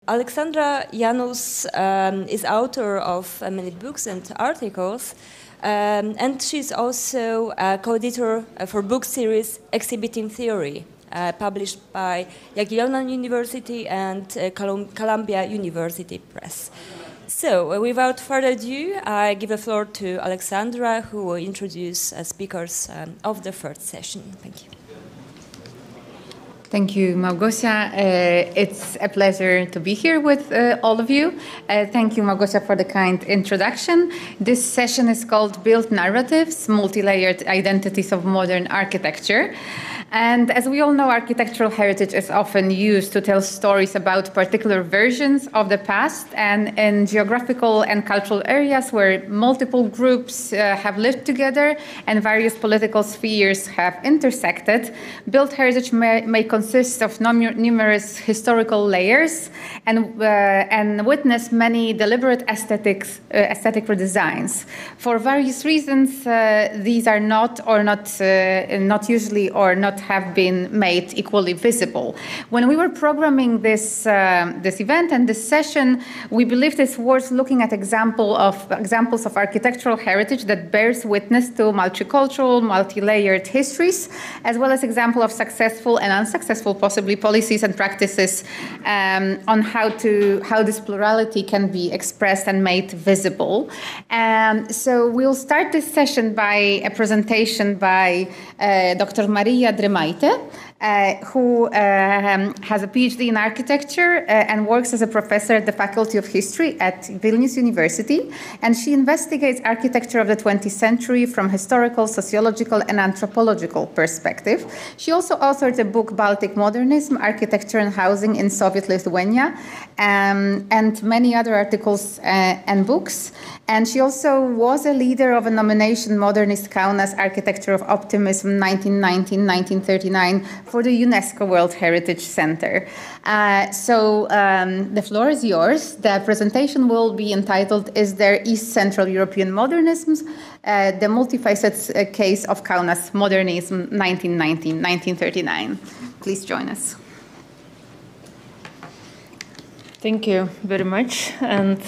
Aleksandra Janus is author of many books and articles, and she's also a co-editor for book series Exhibiting Theory, published by Jagiellonian University and Columbia University Press. So, without further ado, I give the floor to Aleksandra, who will introduce speakers of the first session. Thank you. Thank you, Małgosia. It's a pleasure to be here with all of you. Thank you, Małgosia, for the kind introduction. This session is called Built Narratives, Multilayered Identities of Modern Architecture. And as we all know, architectural heritage is often used to tell stories about particular versions of the past, and in geographical and cultural areas where multiple groups have lived together and various political spheres have intersected, built heritage may consist of numerous historical layers and witness many deliberate aesthetic redesigns. For various reasons, these are not usually or not have been made equally visible. When we were programming this event and this session, we believed it's worth looking at examples of architectural heritage that bears witness to multicultural, multi-layered histories, as well as example of successful and unsuccessful, possibly, policies and practices on how this plurality can be expressed and made visible. So we'll start this session by a presentation by Dr. Marija Drėmaitė, who has a Ph.D. in architecture and works as a professor at the Faculty of History at Vilnius University. And she investigates architecture of the 20th century from historical, sociological, and anthropological perspective. She also authored a book, Baltic Modernism, Architecture and Housing in Soviet Lithuania, and many other articles and books. And she also was a leader of a nomination, Modernist Kaunas Architecture of Optimism, 1919-1939, for the UNESCO World Heritage Center. So the floor is yours. The presentation will be entitled, Is There East Central European Modernisms? The Multifaceted Case of Kaunas Modernism, 1919-1939. Please join us. Thank you very much, and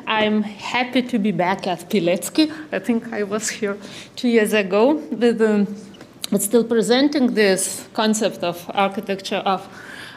I'm happy to be back at Pilecki. I think I was here 2 years ago with still presenting this concept of architecture of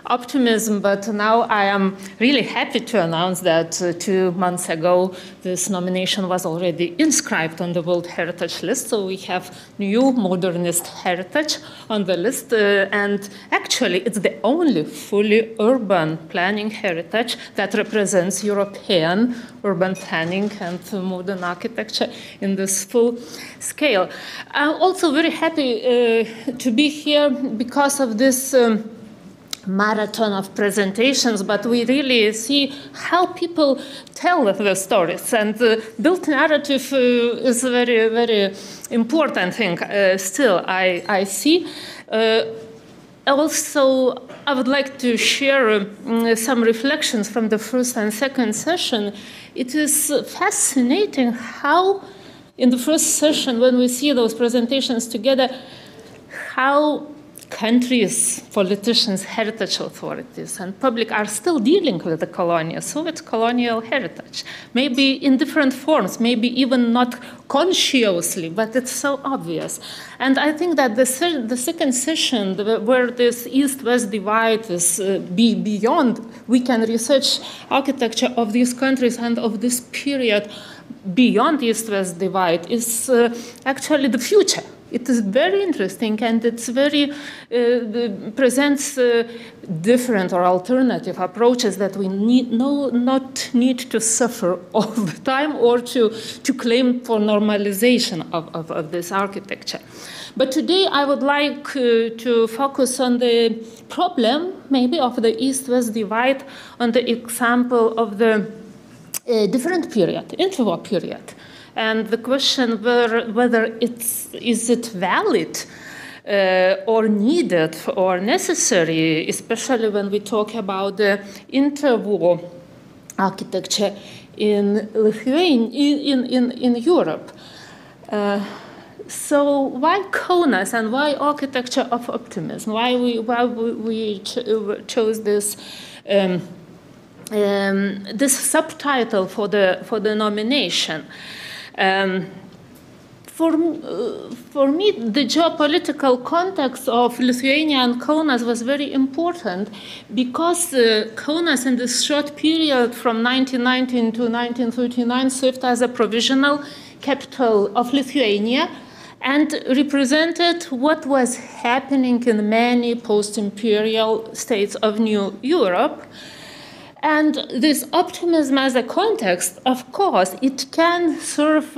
optimism, but now I am really happy to announce that 2 months ago this nomination was already inscribed on the World Heritage List, so we have new modernist heritage on the list, and actually it's the only fully urban planning heritage that represents European urban planning and modern architecture in this full scale. I'm also very happy to be here because of this marathon of presentations, but we really see how people tell the stories, and built narrative is a very, very important thing still I see. Also, I would like to share some reflections from the first and second session. It is fascinating how in the first session, when we see those presentations together, how countries, politicians, heritage authorities, and public are still dealing with the colonial, Soviet colonial heritage. Maybe in different forms, maybe even not consciously, but it's so obvious. And I think that the second session, where this East-West divide is beyond, we can research architecture of these countries and of this period beyond East-West divide, is actually the future. It is very interesting, and it's very presents different or alternative approaches that we not need to suffer all the time or to claim for normalization of this architecture. But today I would like to focus on the problem, maybe, of the East-West divide, on the example of the different period, interwar period. And the question whether is it valid or needed or necessary, especially when we talk about the interwar architecture in Lithuania, in Europe. So why Kaunas and why architecture of optimism? Why we chose this this subtitle for the nomination. For me, the geopolitical context of Lithuania and Kaunas was very important because Kaunas in this short period from 1919 to 1939 served as a provisional capital of Lithuania and represented what was happening in many post-imperial states of New Europe. And this optimism as a context, of course, it can serve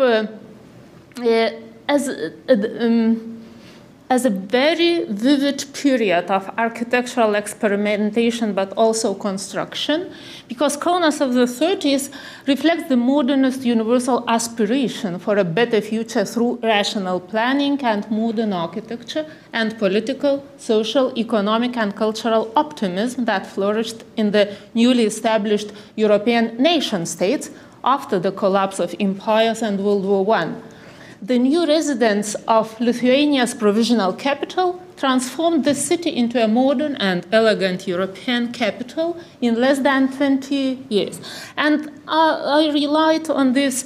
as a very vivid period of architectural experimentation, but also construction, because Kaunas of the 30s reflects the modernist universal aspiration for a better future through rational planning and modern architecture and political, social, economic, and cultural optimism that flourished in the newly established European nation-states after the collapse of empires and World War I. The new residents of Lithuania's provisional capital transformed the city into a modern and elegant European capital in less than 20 years. And I relied on this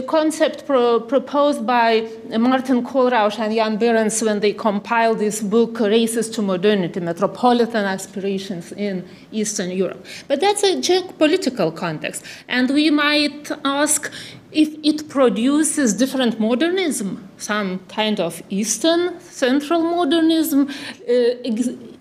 concept proposed by Martin Kohlrausch and Jan Behrens when they compiled this book, Races to Modernity, Metropolitan Aspirations in Eastern Europe. But that's a geopolitical context. And we might ask, if it produces different modernism, some kind of Eastern Central modernism,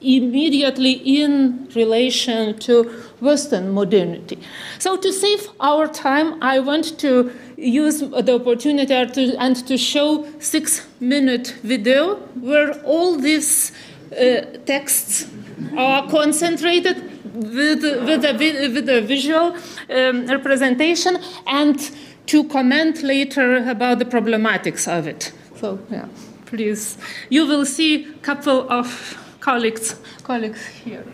immediately in relation to Western modernity. So to save our time, I want to use the opportunity to show 6-minute video where all these texts are concentrated with a visual representation, and to comment later about the problematics of it. So, yeah, please. You will see a couple of colleagues here.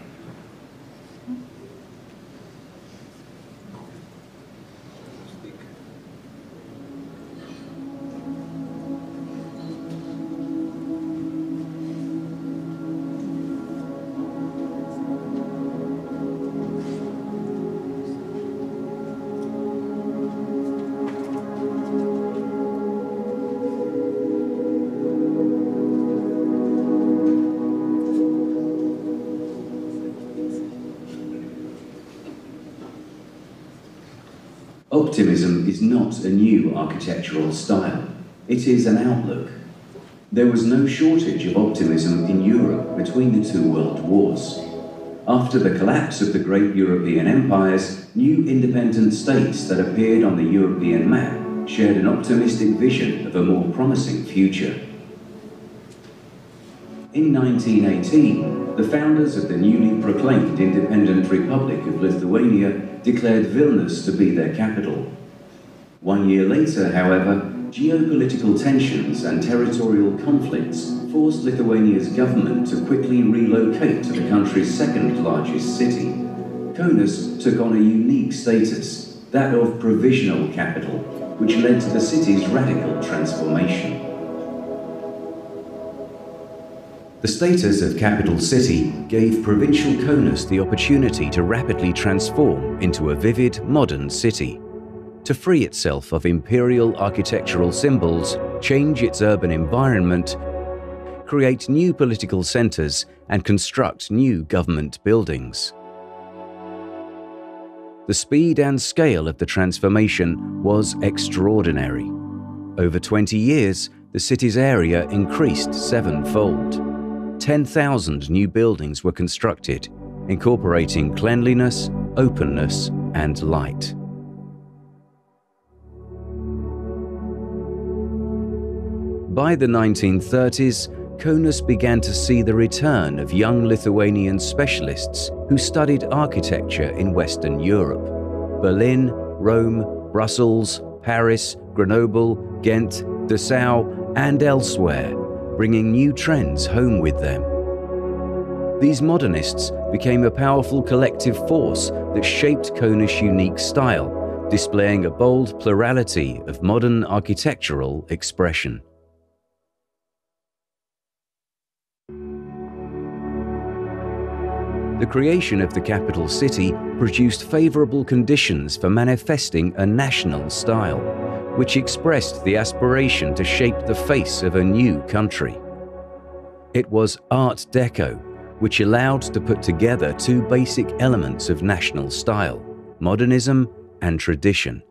Optimism is not a new architectural style. It is an outlook. There was no shortage of optimism in Europe between the two world wars. After the collapse of the great European empires, new independent states that appeared on the European map shared an optimistic vision of a more promising future. In 1918, the founders of the newly proclaimed independent Republic of Lithuania declared Vilnius to be their capital. 1 year later, however, geopolitical tensions and territorial conflicts forced Lithuania's government to quickly relocate to the country's second largest city. Kaunas took on a unique status, that of provisional capital, which led to the city's radical transformation. The status of capital city gave provincial Kaunas the opportunity to rapidly transform into a vivid, modern city, to free itself of imperial architectural symbols, change its urban environment, create new political centers, and construct new government buildings. The speed and scale of the transformation was extraordinary. Over 20 years, the city's area increased 7-fold. 10,000 new buildings were constructed, incorporating cleanliness, openness, and light. By the 1930s, Kaunas began to see the return of young Lithuanian specialists who studied architecture in Western Europe. Berlin, Rome, Brussels, Paris, Grenoble, Ghent, Dessau, and elsewhere, bringing new trends home with them. These modernists became a powerful collective force that shaped Kaunas' unique style, displaying a bold plurality of modern architectural expression. The creation of the capital city produced favorable conditions for manifesting a national style, which expressed the aspiration to shape the face of a new country. It was Art Deco, which allowed to put together two basic elements of national style, modernism and tradition.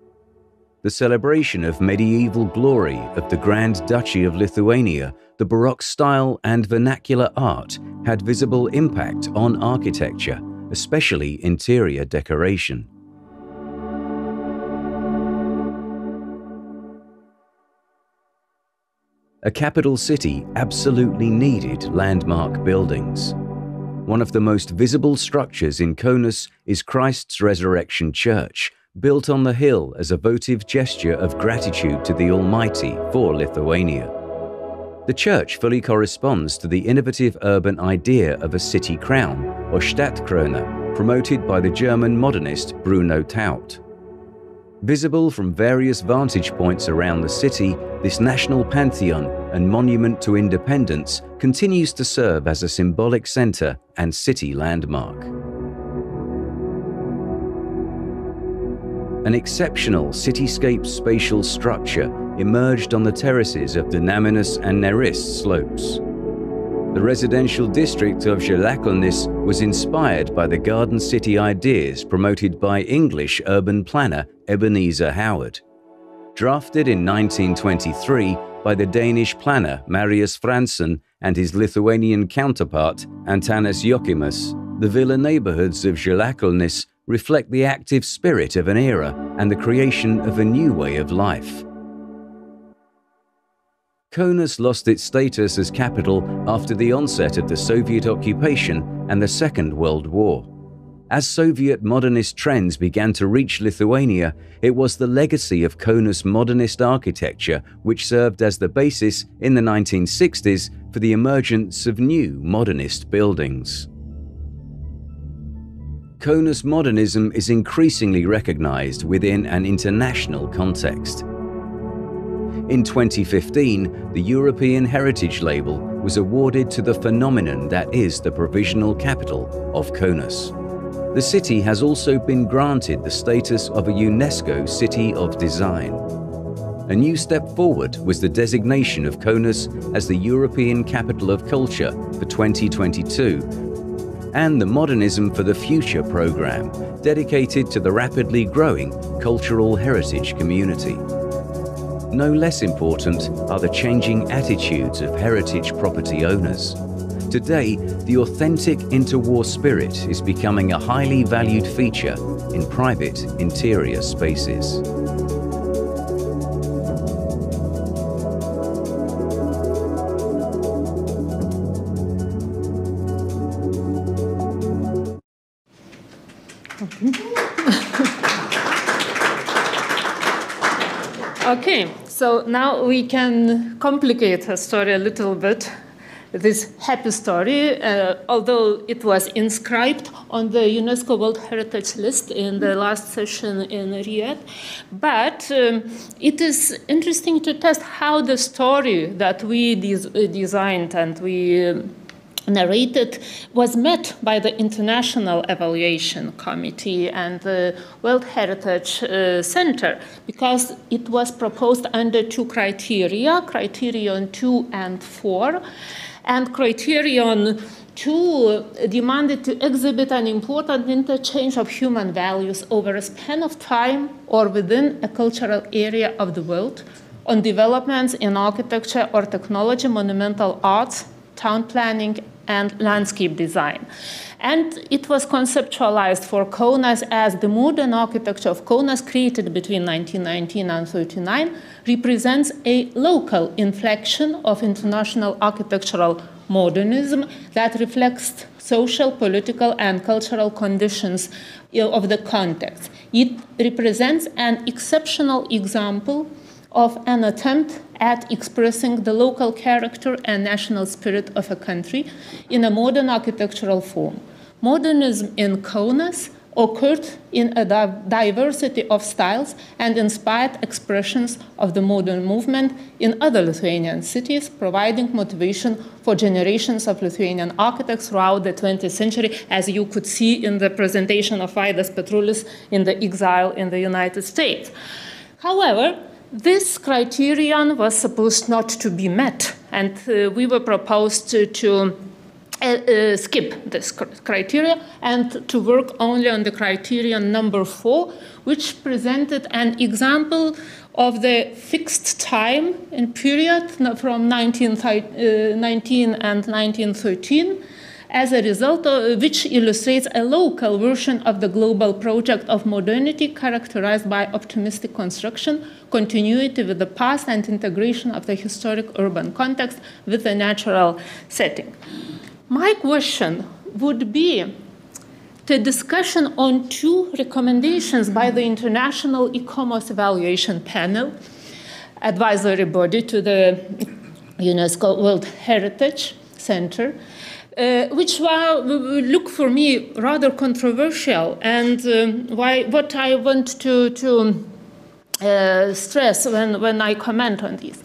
The celebration of medieval glory of the Grand Duchy of Lithuania, the Baroque style and vernacular art had visible impact on architecture, especially interior decoration. A capital city absolutely needed landmark buildings. One of the most visible structures in Kaunas is Christ's Resurrection Church, built on the hill as a votive gesture of gratitude to the Almighty for Lithuania. The church fully corresponds to the innovative urban idea of a city crown, or Stadtkrone, promoted by the German modernist Bruno Taut. Visible from various vantage points around the city, this national pantheon and monument to independence continues to serve as a symbolic center and city landmark. An exceptional cityscape spatial structure emerged on the terraces of the Nemunas and Neris slopes. The residential district of Žaliakalnis was inspired by the garden city ideas promoted by English urban planner Ebenezer Howard. Drafted in 1923 by the Danish planner Marius Franssen and his Lithuanian counterpart Antanas Jokimas, the villa neighborhoods of Žaliakalnis reflect the active spirit of an era and the creation of a new way of life. Kaunas lost its status as capital after the onset of the Soviet occupation and the Second World War. As Soviet modernist trends began to reach Lithuania, it was the legacy of Kaunas modernist architecture which served as the basis in the 1960s for the emergence of new modernist buildings. Kaunas modernism is increasingly recognized within an international context. In 2015, the European Heritage Label was awarded to the phenomenon that is the provisional capital of Kaunas. The city has also been granted the status of a UNESCO City of Design. A new step forward was the designation of Kaunas as the European Capital of Culture for 2022, and the Modernism for the Future program, dedicated to the rapidly growing cultural heritage community. No less important are the changing attitudes of heritage property owners. Today, the authentic interwar spirit is becoming a highly valued feature in private interior spaces. Okay, so now we can complicate the story a little bit. This happy story, although it was inscribed on the UNESCO World Heritage List in the last session in Riyadh, but it is interesting to test how the story that we designed and we narrated was met by the International Evaluation Committee and the World Heritage Center, because it was proposed under two criteria, criterion 2 and 4. And criterion 2 demanded to exhibit an important interchange of human values over a span of time or within a cultural area of the world on developments in architecture or technology, monumental arts, town planning, and landscape design. And it was conceptualized for Kaunas as the modern architecture of Kaunas, created between 1919 and 1939, represents a local inflection of international architectural modernism that reflects social, political, and cultural conditions of the context. It represents an exceptional example of an attempt at expressing the local character and national spirit of a country in a modern architectural form. Modernism in Kaunas occurred in a diversity of styles and inspired expressions of the modern movement in other Lithuanian cities, providing motivation for generations of Lithuanian architects throughout the 20th century, as you could see in the presentation of Vaidas Petrulis in the exile in the United States. However, this criterion was supposed not to be met, and we were proposed to skip this criteria and to work only on the criterion number 4, which presented an example of the fixed time and period from 1919 and 1913, as a result of which illustrates a local version of the global project of modernity characterized by optimistic construction, continuity with the past, and integration of the historic urban context with the natural setting. My question would be the discussion on 2 recommendations by the International E-Commerce Evaluation Panel, advisory body to the UNESCO World Heritage Center, which look for me rather controversial, and what I want to stress when I comment on these.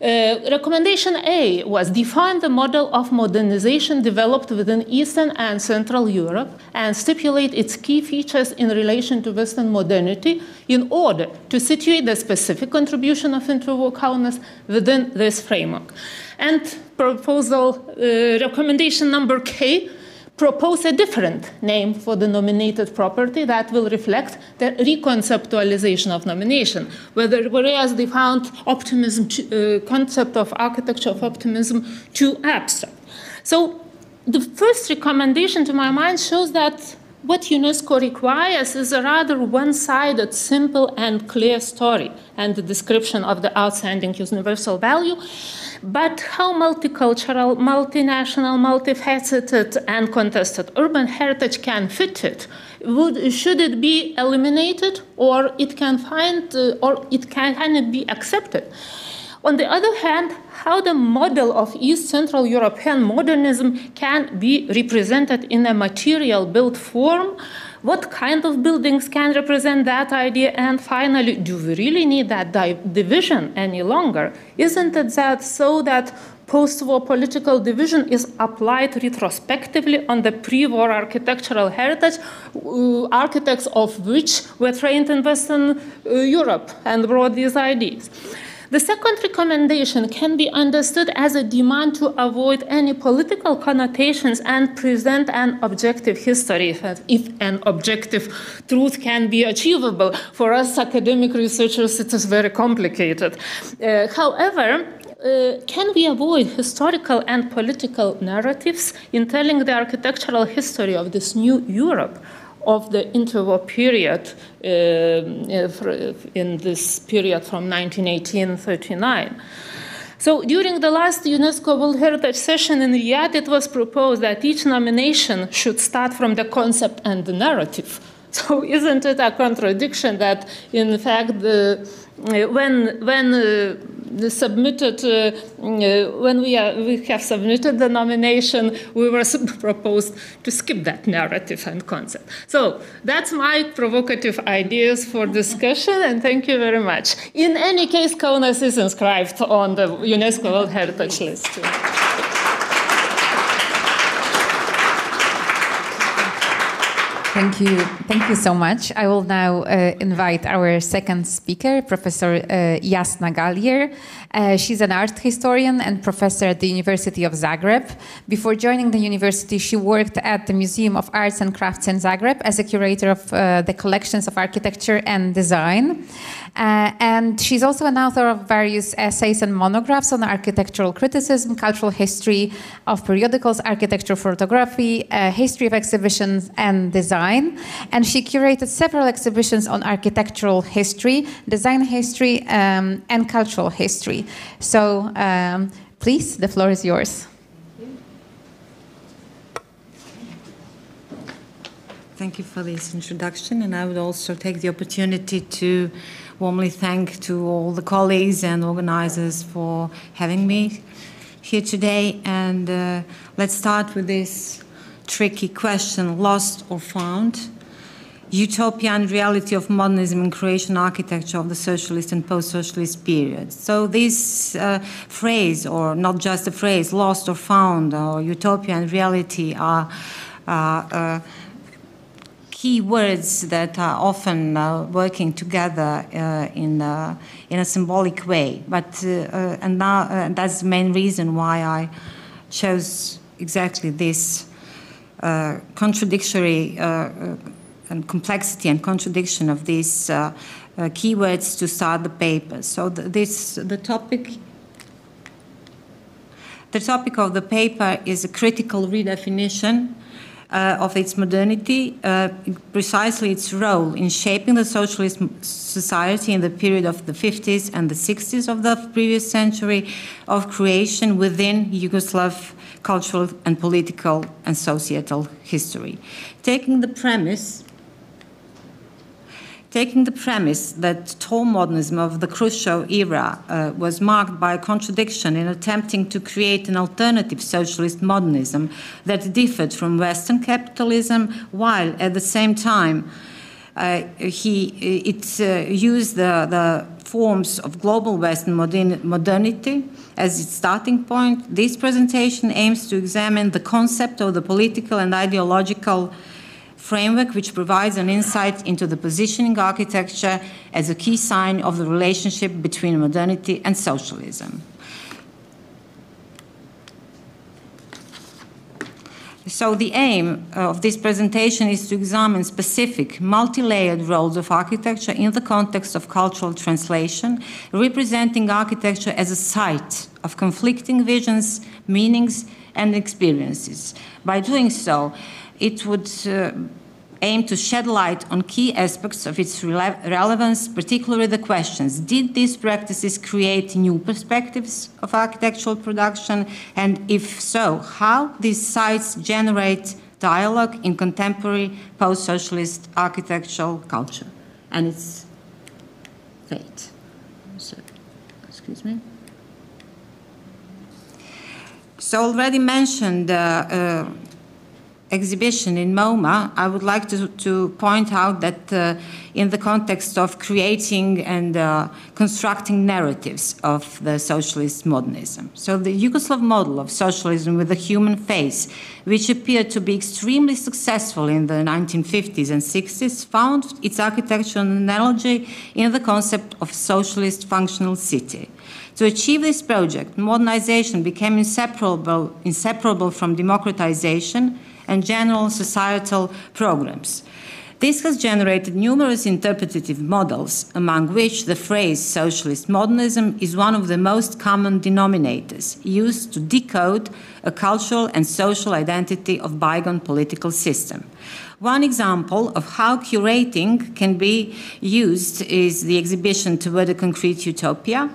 Recommendation A was define the model of modernization developed within Eastern and Central Europe and stipulate its key features in relation to Western modernity in order to situate the specific contribution of interwar Kaunas within this framework. And recommendation number K propose a different name for the nominated property that will reflect the reconceptualization of nomination, whereas they found optimism, concept of architecture of optimism too abstract. So the first recommendation to my mind shows that what UNESCO requires is a rather one-sided, simple and clear story and the description of the outstanding universal value, but how multicultural, multinational, multifaceted and contested urban heritage can fit it. Should it be eliminated, or it can be accepted? On the other hand, how the model of East Central European modernism can be represented in a material built form, what kind of buildings can represent that idea, and finally, do we really need that division any longer? Isn't it that post-war political division is applied retrospectively on the pre-war architectural heritage, architects of which were trained in Western Europe and brought these ideas? The second recommendation can be understood as a demand to avoid any political connotations and present an objective history, if an objective truth can be achievable. For us academic researchers, it is very complicated. However, can we avoid historical and political narratives in telling the architectural history of this new Europe, of the interwar period, in this period from 1918-39. So during the last UNESCO World Heritage session in Riyadh, it was proposed that each nomination should start from the concept and the narrative. So isn't it a contradiction that, in fact, when we have submitted the nomination, we were proposed to skip that narrative and concept. So that's my provocative ideas for discussion, and thank you very much. In any case, Kaunas is inscribed on the UNESCO World Heritage list. Thank you so much. I will now invite our second speaker, Professor Jasna Galjer. She's an art historian and professor at the University of Zagreb. Before joining the university, she worked at the Museum of Arts and Crafts in Zagreb as a curator of the collections of architecture and design. And she's also an author of various essays and monographs on architectural criticism, cultural history of periodicals, architecture photography, history of exhibitions and design. And she curated several exhibitions on architectural history, design history, and cultural history. So please, the floor is yours. Thank you for this introduction, and I would also take the opportunity to warmly thank to all the colleagues and organizers for having me here today. And let's start with this tricky question, lost or found. Utopia and Reality of Modernism in Croatian Architecture of the Socialist and Post-Socialist Period. So this phrase, or not just a phrase, lost or found, or Utopia and Reality are key words that are often working together in a symbolic way. But and that's the main reason why I chose exactly this contradictory and complexity and contradiction of these keywords to start the paper. So the topic of the paper is a critical redefinition of its modernity, precisely its role in shaping the socialist society in the period of the 50s and the 60s of the previous century, of creation within Yugoslav cultural and political and societal history. Taking the premise that tall modernism of the Khrushchev era was marked by a contradiction in attempting to create an alternative socialist modernism that differed from Western capitalism, while at the same time it used the forms of global Western modernity as its starting point. This presentation aims to examine the concept of the political and ideological framework, which provides an insight into the positioning architecture as a key sign of the relationship between modernity and socialism. So the aim of this presentation is to examine specific multi-layered roles of architecture in the context of cultural translation, representing architecture as a site of conflicting visions, meanings, and experiences. By doing so, it would aim to shed light on key aspects of its relevance, particularly the questions: did these practices create new perspectives of architectural production? And if so, how these sites generate dialogue in contemporary post-socialist architectural culture and its fate? So, excuse me. So already mentioned exhibition in MoMA, I would like to point out that in the context of creating and constructing narratives of the socialist modernism. So the Yugoslav model of socialism with the human face, which appeared to be extremely successful in the 1950s and 60s, found its architectural analogy in the concept of socialist functional city. To achieve this project, modernization became inseparable from democratization and general societal programs. This has generated numerous interpretative models, among which the phrase socialist modernism is one of the most common denominators used to decode a cultural and social identity of bygone political system. One example of how curating can be used is the exhibition Toward a Concrete Utopia,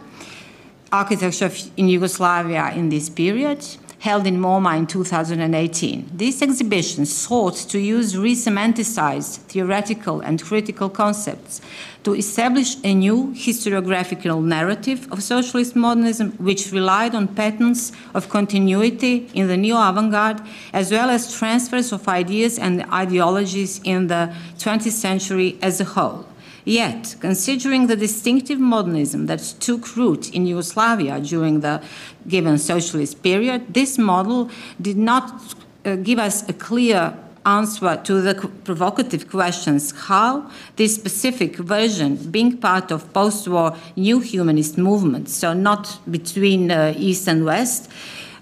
Architecture in Yugoslavia in this period, held in MoMA in 2018. This exhibition sought to use resemanticized theoretical and critical concepts to establish a new historiographical narrative of socialist modernism, which relied on patterns of continuity in the neo-avant-garde, as well as transfers of ideas and ideologies in the 20th century as a whole. Yet, considering the distinctive modernism that took root in Yugoslavia during the given socialist period, this model did not give us a clear answer to the provocative questions how this specific version, being part of post-war new humanist movements, so not between East and West,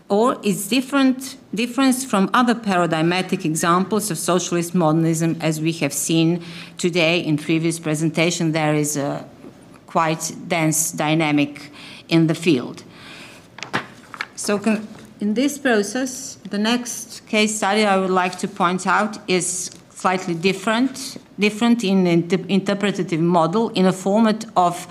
or its difference from other paradigmatic examples of socialist modernism, as we have seen today in previous presentation. There is a quite dense dynamic in the field. So in this process, the next case study I would like to point out is slightly different in interpretative model, in a format of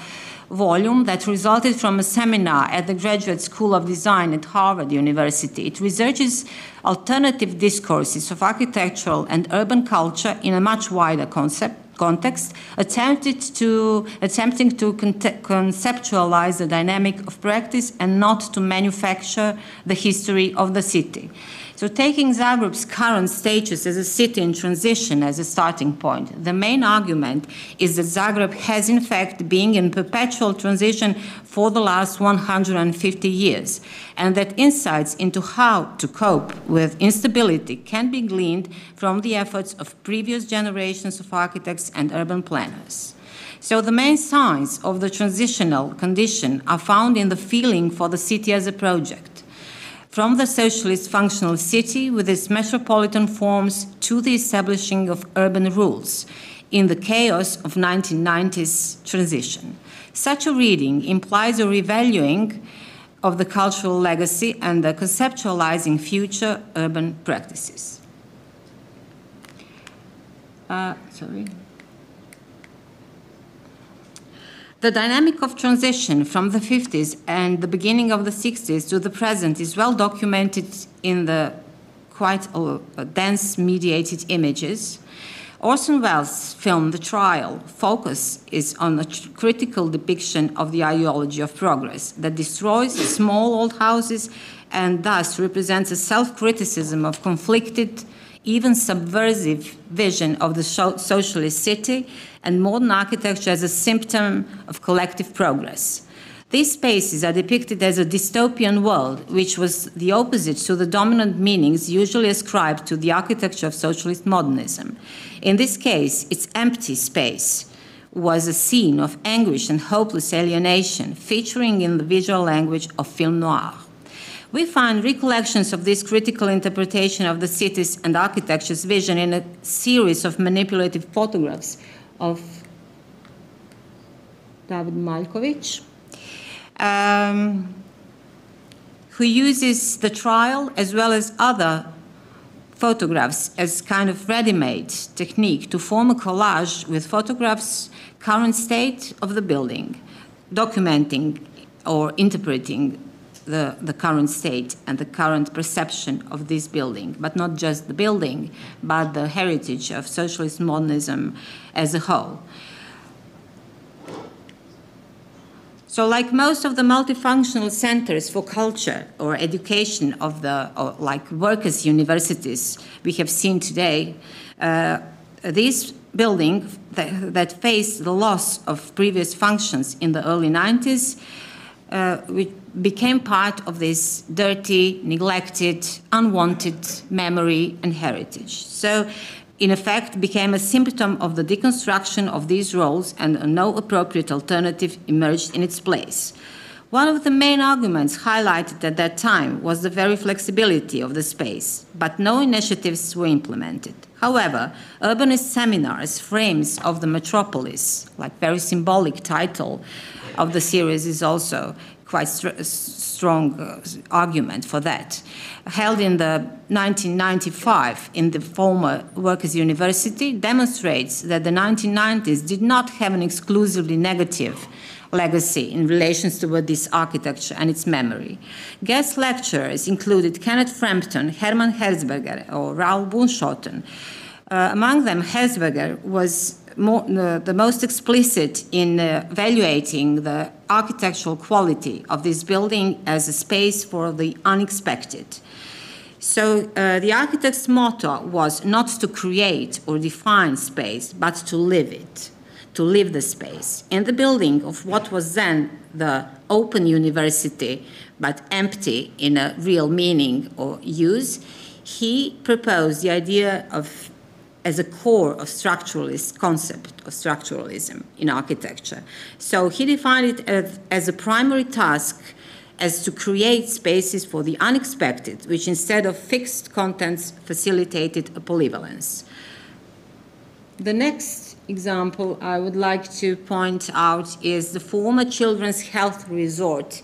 volume that resulted from a seminar at the Graduate School of Design at Harvard University. It researches alternative discourses of architectural and urban culture in a much wider context, attempting to conceptualize the dynamic of practice and not to manufacture the history of the city. So taking Zagreb's current status as a city in transition as a starting point, the main argument is that Zagreb has in fact been in perpetual transition for the last 150 years, and that insights into how to cope with instability can be gleaned from the efforts of previous generations of architects and urban planners. So the main signs of the transitional condition are found in the feeling for the city as a project. From the socialist functional city with its metropolitan forms to the establishing of urban rules in the chaos of 1990s transition. Such a reading implies a revaluing of the cultural legacy and the conceptualizing future urban practices. The dynamic of transition from the 50s and the beginning of the 60s to the present is well documented in the quite dense mediated images. Orson Welles' film The Trial focus is on a critical depiction of the ideology of progress that destroys small old houses and thus represents a self-criticism of conflicted, even subversive vision of the socialist city and modern architecture as a symptom of collective progress. These spaces are depicted as a dystopian world, which was the opposite to the dominant meanings usually ascribed to the architecture of socialist modernism. In this case, its empty space was a scene of anguish and hopeless alienation, featuring in the visual language of film noir. We find recollections of this critical interpretation of the city's and architecture's vision in a series of manipulative photographs of David Malkovich, who uses The Trial as well as other photographs as kind of ready-made technique to form a collage with photographs, current state of the building, documenting or interpreting the current state and the current perception of this building, but not just the building, but the heritage of socialist modernism as a whole. So like most of the multifunctional centers for culture or education of like workers' universities we have seen today, these buildings that faced the loss of previous functions in the early 90s which became part of this dirty, neglected, unwanted memory and heritage. So, in effect, became a symptom of the deconstruction of these roles, and no appropriate alternative emerged in its place. One of the main arguments highlighted at that time was the very flexibility of the space, but no initiatives were implemented. However, urbanist seminars, frames of the metropolis, like very symbolic title of the series is also quite strong argument for that, held in the 1995 in the former Workers' University, demonstrates that the 1990s did not have an exclusively negative legacy in relation to this architecture and its memory. Guest lecturers included Kenneth Frampton, Hermann Herzberger, or Raoul Bunschoten. Among them, Herzberger was the most explicit in evaluating the architectural quality of this building as a space for the unexpected. So the architect's motto was not to create or define space, but to live it, to live the space. In the building of what was then the open university, but empty in a real meaning or use, he proposed the idea of as a core of structuralist concept of structuralism in architecture. So he defined it as a primary task as to create spaces for the unexpected, which instead of fixed contents facilitated a polyvalence. The next example I would like to point out is the former Children's Health Resort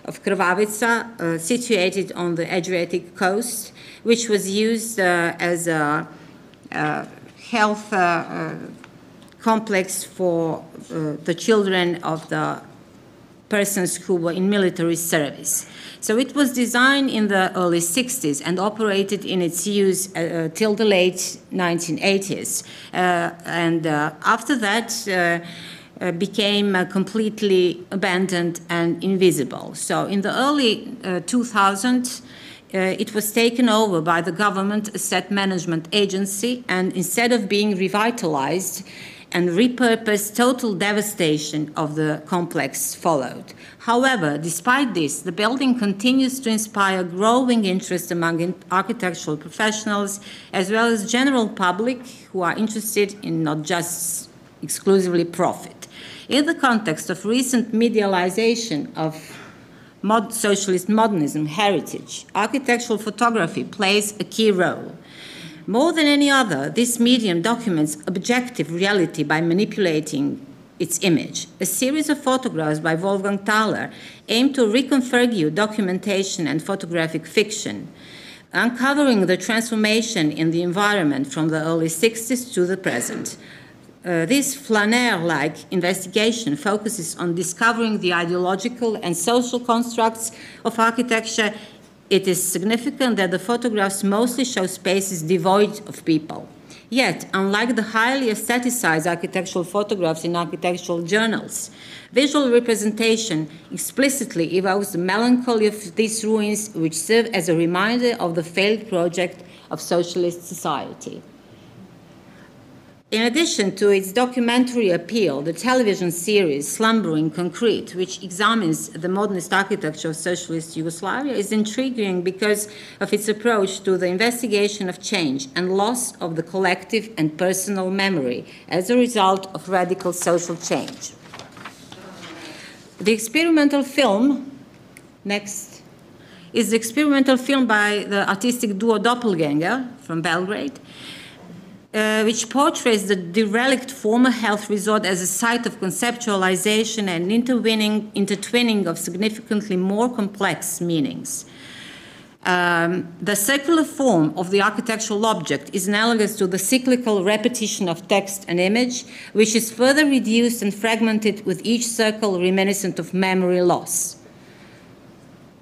of Krvavica, situated on the Adriatic coast, which was used as a health complex for the children of the persons who were in military service. So it was designed in the early 60s and operated in its use till the late 1980s. And after that, became completely abandoned and invisible. So in the early 2000s, it was taken over by the government asset management agency, and instead of being revitalized and repurposed, total devastation of the complex followed. However, despite this, the building continues to inspire growing interest among architectural professionals as well as general public who are interested in not just exclusively profit. In the context of recent medialization of socialist modernism heritage, architectural photography plays a key role. More than any other, this medium documents objective reality by manipulating its image. A series of photographs by Wolfgang Thaler aim to reconfigure documentation and photographic fiction, uncovering the transformation in the environment from the early 60s to the present. This flaneur-like investigation focuses on discovering the ideological and social constructs of architecture. It is significant that the photographs mostly show spaces devoid of people. Yet, unlike the highly aestheticized architectural photographs in architectural journals, visual representation explicitly evokes the melancholy of these ruins, which serve as a reminder of the failed project of socialist society. In addition to its documentary appeal, the television series Slumbering Concrete, which examines the modernist architecture of socialist Yugoslavia, is intriguing because of its approach to the investigation of change and loss of the collective and personal memory as a result of radical social change. The experimental film, next, is the experimental film by the artistic duo Doppelganger from Belgrade, which portrays the derelict former health resort as a site of conceptualization and intertwining of significantly more complex meanings. The circular form of the architectural object is analogous to the cyclical repetition of text and image, which is further reduced and fragmented with each circle reminiscent of memory loss,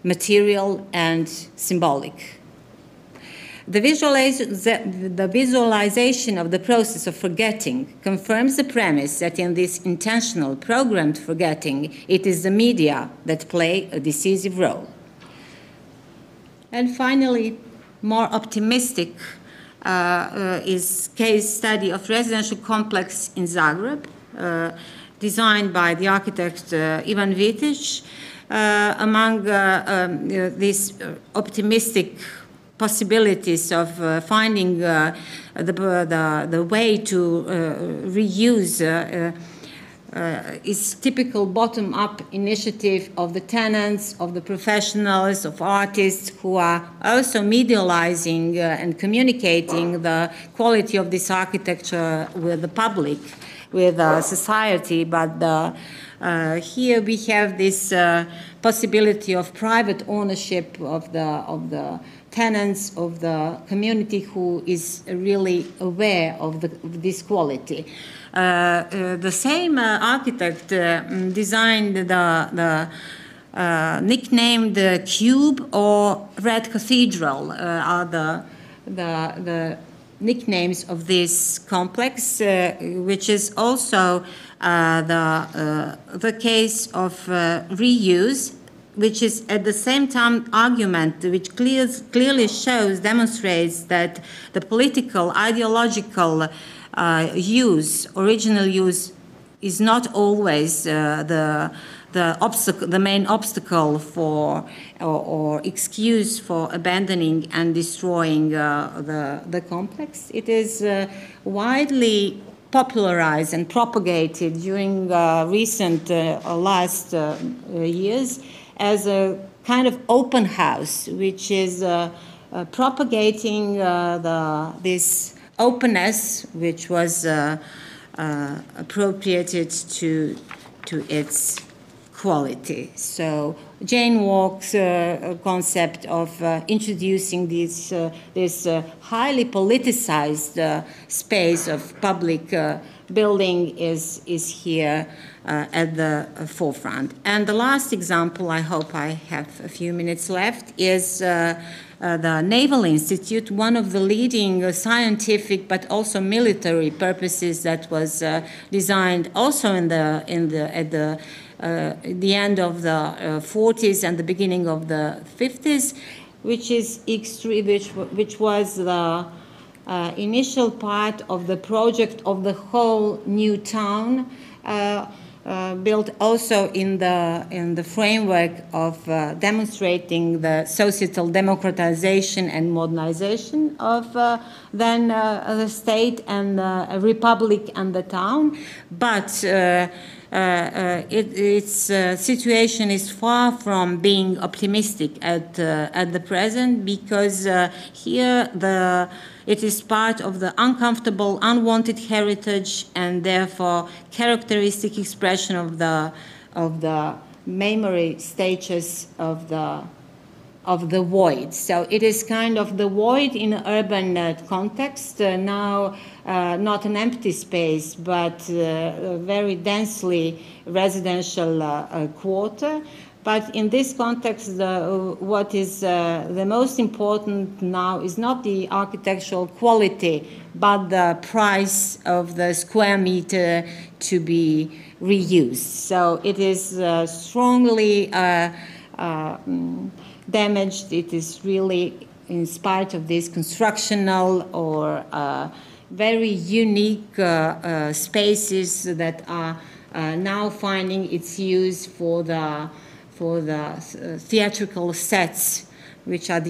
material and symbolic. The visualization of the process of forgetting confirms the premise that in this intentional, programmed forgetting, it is the media that play a decisive role. And finally, more optimistic is case study of residential complex in Zagreb, designed by the architect Ivan Vitic. Among these optimistic possibilities of finding the way to reuse is typical bottom-up initiative of the tenants, of the professionals, of artists who are also medializing and communicating the quality of this architecture with the public, with society. But here we have this possibility of private ownership of the tenants, of the community who is really aware of this quality. The same architect designed the nicknamed Cube or Red Cathedral are the nicknames of this complex, which is also the case of reuse, which is at the same time argument which clearly demonstrates that the political, ideological original use, is not always the main obstacle for or excuse for abandoning and destroying the complex. It is widely popularized and propagated during recent last years as a kind of open house, which is propagating this openness, which was appropriated to its quality. So Jane Walk's concept of introducing this highly politicized space of public building is here at the forefront. And the last example, I hope I have a few minutes left, is the Naval Institute, one of the leading scientific but also military purposes that was designed also at the end of the 40s and the beginning of the 50s, which was the initial part of the project of the whole new town, built also in the framework of demonstrating the societal democratization and modernization of then the state and the republic and the town. But its situation is far from being optimistic at the present, because here it is part of the uncomfortable, unwanted heritage, and therefore characteristic expression of the memory stages of the void. So it is kind of the void in an urban context, now not an empty space, but a very densely residential quarter. But in this context, what is the most important now is not the architectural quality, but the price of the square meter to be reused. So it is strongly damaged. It is really, in spite of these constructional or very unique spaces that are now finding its use for the theatrical sets, which are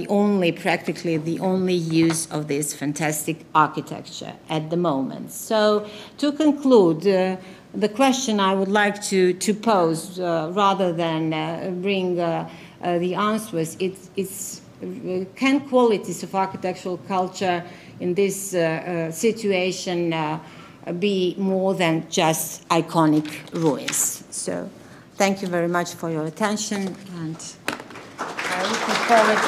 practically the only use of this fantastic architecture at the moment. So to conclude, the question I would like to pose, rather than bring the answers, it's can qualities of architectural culture in this situation be more than just iconic ruins? So thank you very much for your attention, and I'm looking forward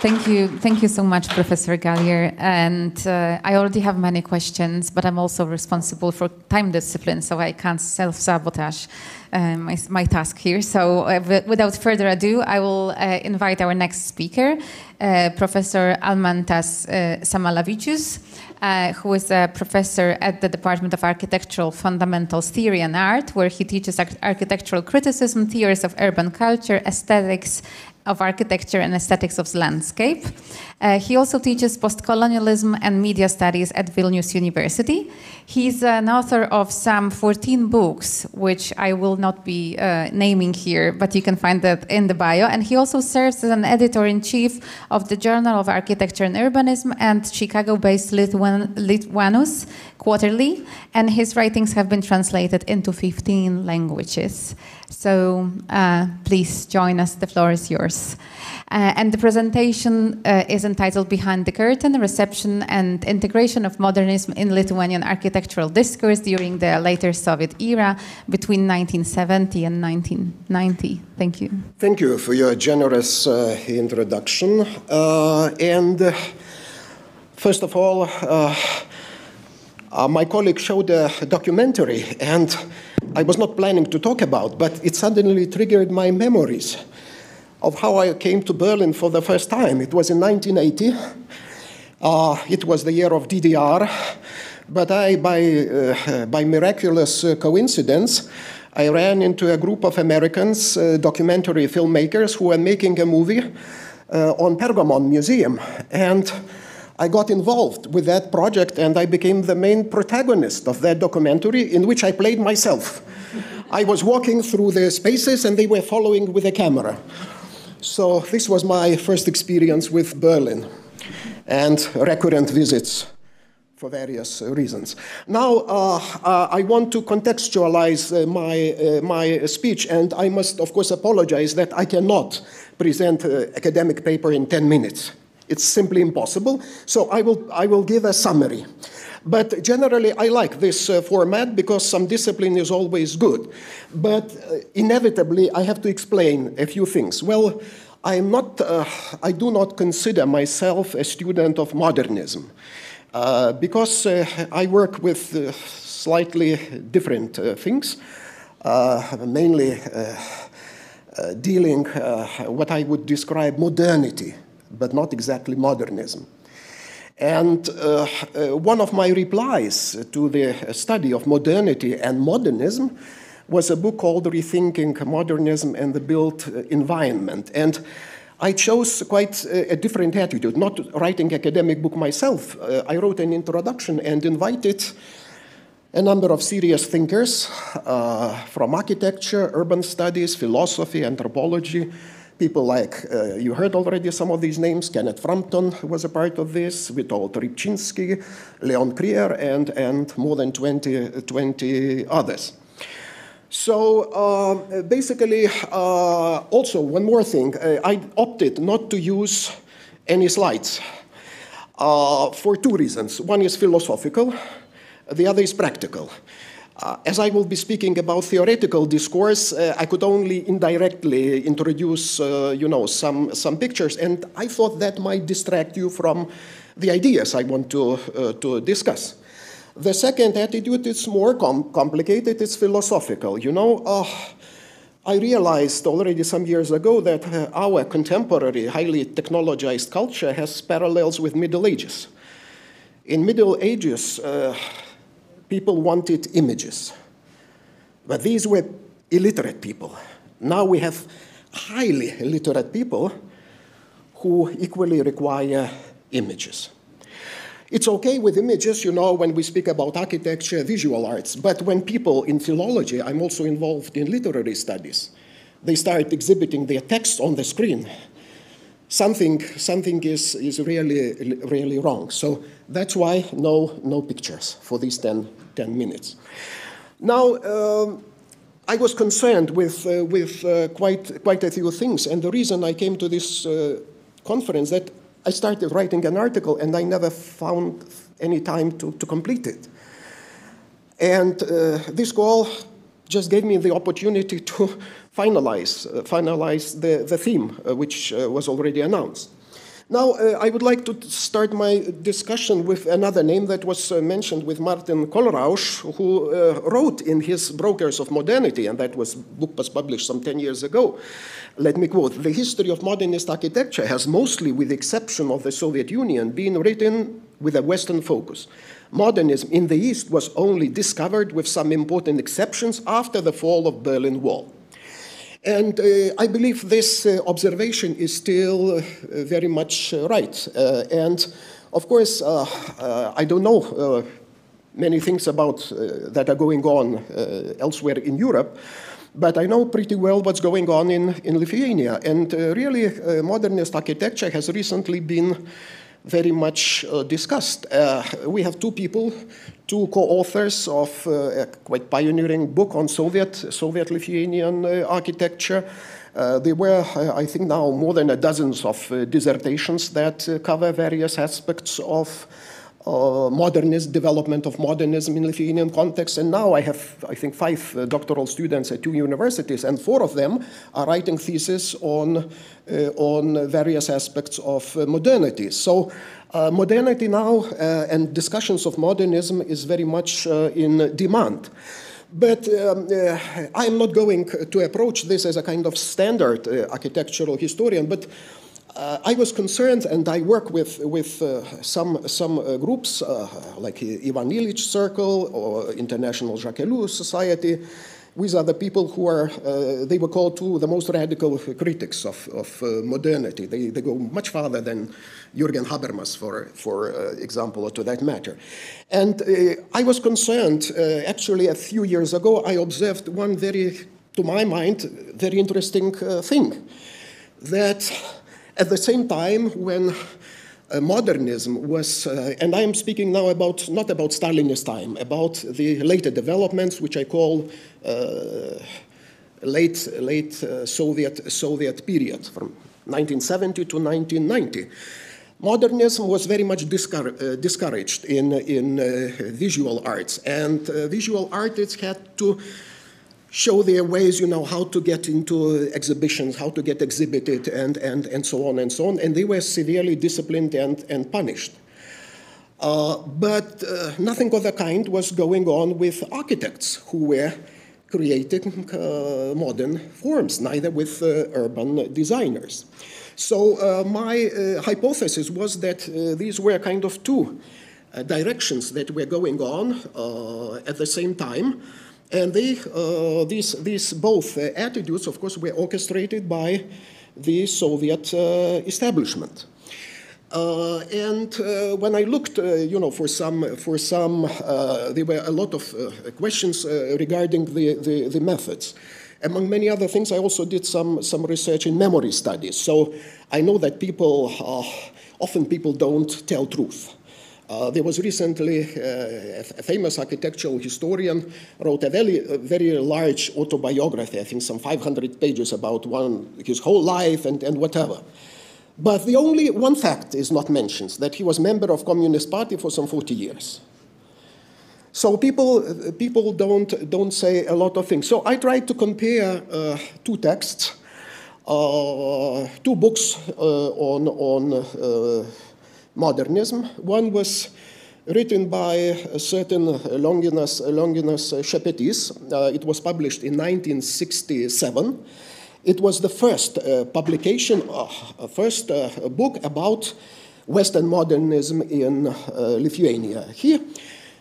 Thank you so much, Professor Galjer. And I already have many questions, but I'm also responsible for time discipline, so I can't self-sabotage my task here. So without further ado, I will invite our next speaker, Professor Almantas Samalavičius, who is a professor at the Department of Architectural Fundamentals Theory and Art, where he teaches architectural criticism, theories of urban culture, aesthetics of architecture, and aesthetics of landscape. He also teaches post-colonialism and media studies at Vilnius University. He's an author of some 14 books, which I will not be naming here, but you can find that in the bio. And he also serves as an editor-in-chief of the Journal of Architecture and Urbanism and Chicago-based Lithuanian Quarterly, and his writings have been translated into 15 languages. So please join us, the floor is yours. And the presentation is entitled Behind the Curtain, Reception and Integration of Modernism in Lithuanian Architectural Discourse During the Later Soviet Era between 1970 and 1990. Thank you. Thank you for your generous introduction. First of all, my colleague showed a documentary, and I was not planning to talk about, but it suddenly triggered my memories of how I came to Berlin for the first time. It was in 1980. It was the year of DDR, but by miraculous coincidence, I ran into a group of Americans, documentary filmmakers, who were making a movie on Pergamon Museum. And I got involved with that project, and I became the main protagonist of that documentary, in which I played myself. I was walking through the spaces, and they were following with a camera. So this was my first experience with Berlin, and recurrent visits for various reasons. Now, I want to contextualize my speech, and I must, of course, apologize that I cannot present an academic paper in 10 minutes. It's simply impossible, so I will give a summary. But generally, I like this format because some discipline is always good. But inevitably, I have to explain a few things. Well, I do not consider myself a student of modernism because I work with slightly different things, mainly dealing what I would describe modernity, but not exactly modernism. And one of my replies to the study of modernity and modernism was a book called Rethinking Modernism and the Built Environment. And I chose quite a different attitude, not writing academic book myself. I wrote an introduction and invited a number of serious thinkers from architecture, urban studies, philosophy, anthropology, people like, you heard already some of these names, Kenneth Frampton was a part of this, Witold Rybczynski, Leon Krier, and more than 20 others. So basically, also one more thing, I opted not to use any slides for two reasons. One is philosophical, the other is practical. As I will be speaking about theoretical discourse, I could only indirectly introduce, some pictures, and I thought that might distract you from the ideas I want to discuss. The second attitude is more complicated, it's philosophical. I realized already some years ago that our contemporary, highly technologized culture has parallels with Middle Ages. In Middle Ages, people wanted images, but these were illiterate people. Now we have highly illiterate people who equally require images. It's okay with images, when we speak about architecture, visual arts, but when people in philology, I'm also involved in literary studies, they start exhibiting their text on the screen, something is really wrong. So that's why no pictures for these 10 minutes. Now, I was concerned with quite a few things, and the reason I came to this conference that I started writing an article and I never found any time to complete it. And this call just gave me the opportunity to finalize the theme, which was already announced. Now, I would like to start my discussion with another name that was mentioned with Martin Kohlrausch, who wrote in his Brokers of Modernity, and that book was published some 10 years ago. Let me quote, "The history of modernist architecture has mostly, with the exception of the Soviet Union, been written with a Western focus. Modernism in the East was only discovered, with some important exceptions, after the fall of Berlin Wall." And I believe this observation is still very much right. And of course, I don't know many things that are going on elsewhere in Europe, but I know pretty well what's going on in Lithuania. And really, modernist architecture has recently been very much discussed. We have two co-authors of a quite pioneering book on Soviet Lithuanian architecture. There were, I think now, more than a dozen of dissertations that cover various aspects of development of modernism in Lithuanian context. And now I have, I think, 5 doctoral students at 2 universities, and 4 of them are writing theses on various aspects of modernity. So modernity now and discussions of modernism is very much in demand. But I'm not going to approach this as a kind of standard architectural historian, but I was concerned, and I work with some groups like Ivan Illich Circle or International Jacques-Ellul Society. These are the people who they were called to the most radical critics of modernity. They go much farther than Jürgen Habermas, for example, or to that matter. And I was concerned, actually a few years ago, I observed one to my mind, very interesting thing, that at the same time when modernism was, and I am speaking now not about Stalinist time, about the later developments, which I call late Soviet period, from 1970 to 1990. Modernism was very much discouraged in visual arts, and visual artists had to show their ways, how to get into exhibitions, how to get exhibited, and so on and so on. And they were severely disciplined and punished. But nothing of the kind was going on with architects who were creating modern forms, neither with urban designers. So my hypothesis was that these were kind of 2 directions that were going on at the same time. And these both attitudes, of course, were orchestrated by the Soviet establishment. When I looked, for some, there were a lot of questions regarding the methods. Among many other things, I also did some research in memory studies. So I know that often people don't tell truth. There was recently a famous architectural historian wrote a very large autobiography, I think some 500 pages about his whole life and whatever. But the only one fact is not mentioned, that he was member of Communist Party for some 40 years. So people don't say a lot of things. So I tried to compare two texts, two books on modernism. One was written by a certain Longinas Šepetis. It was published in 1967. It was the first publication, first book about Western modernism in Lithuania.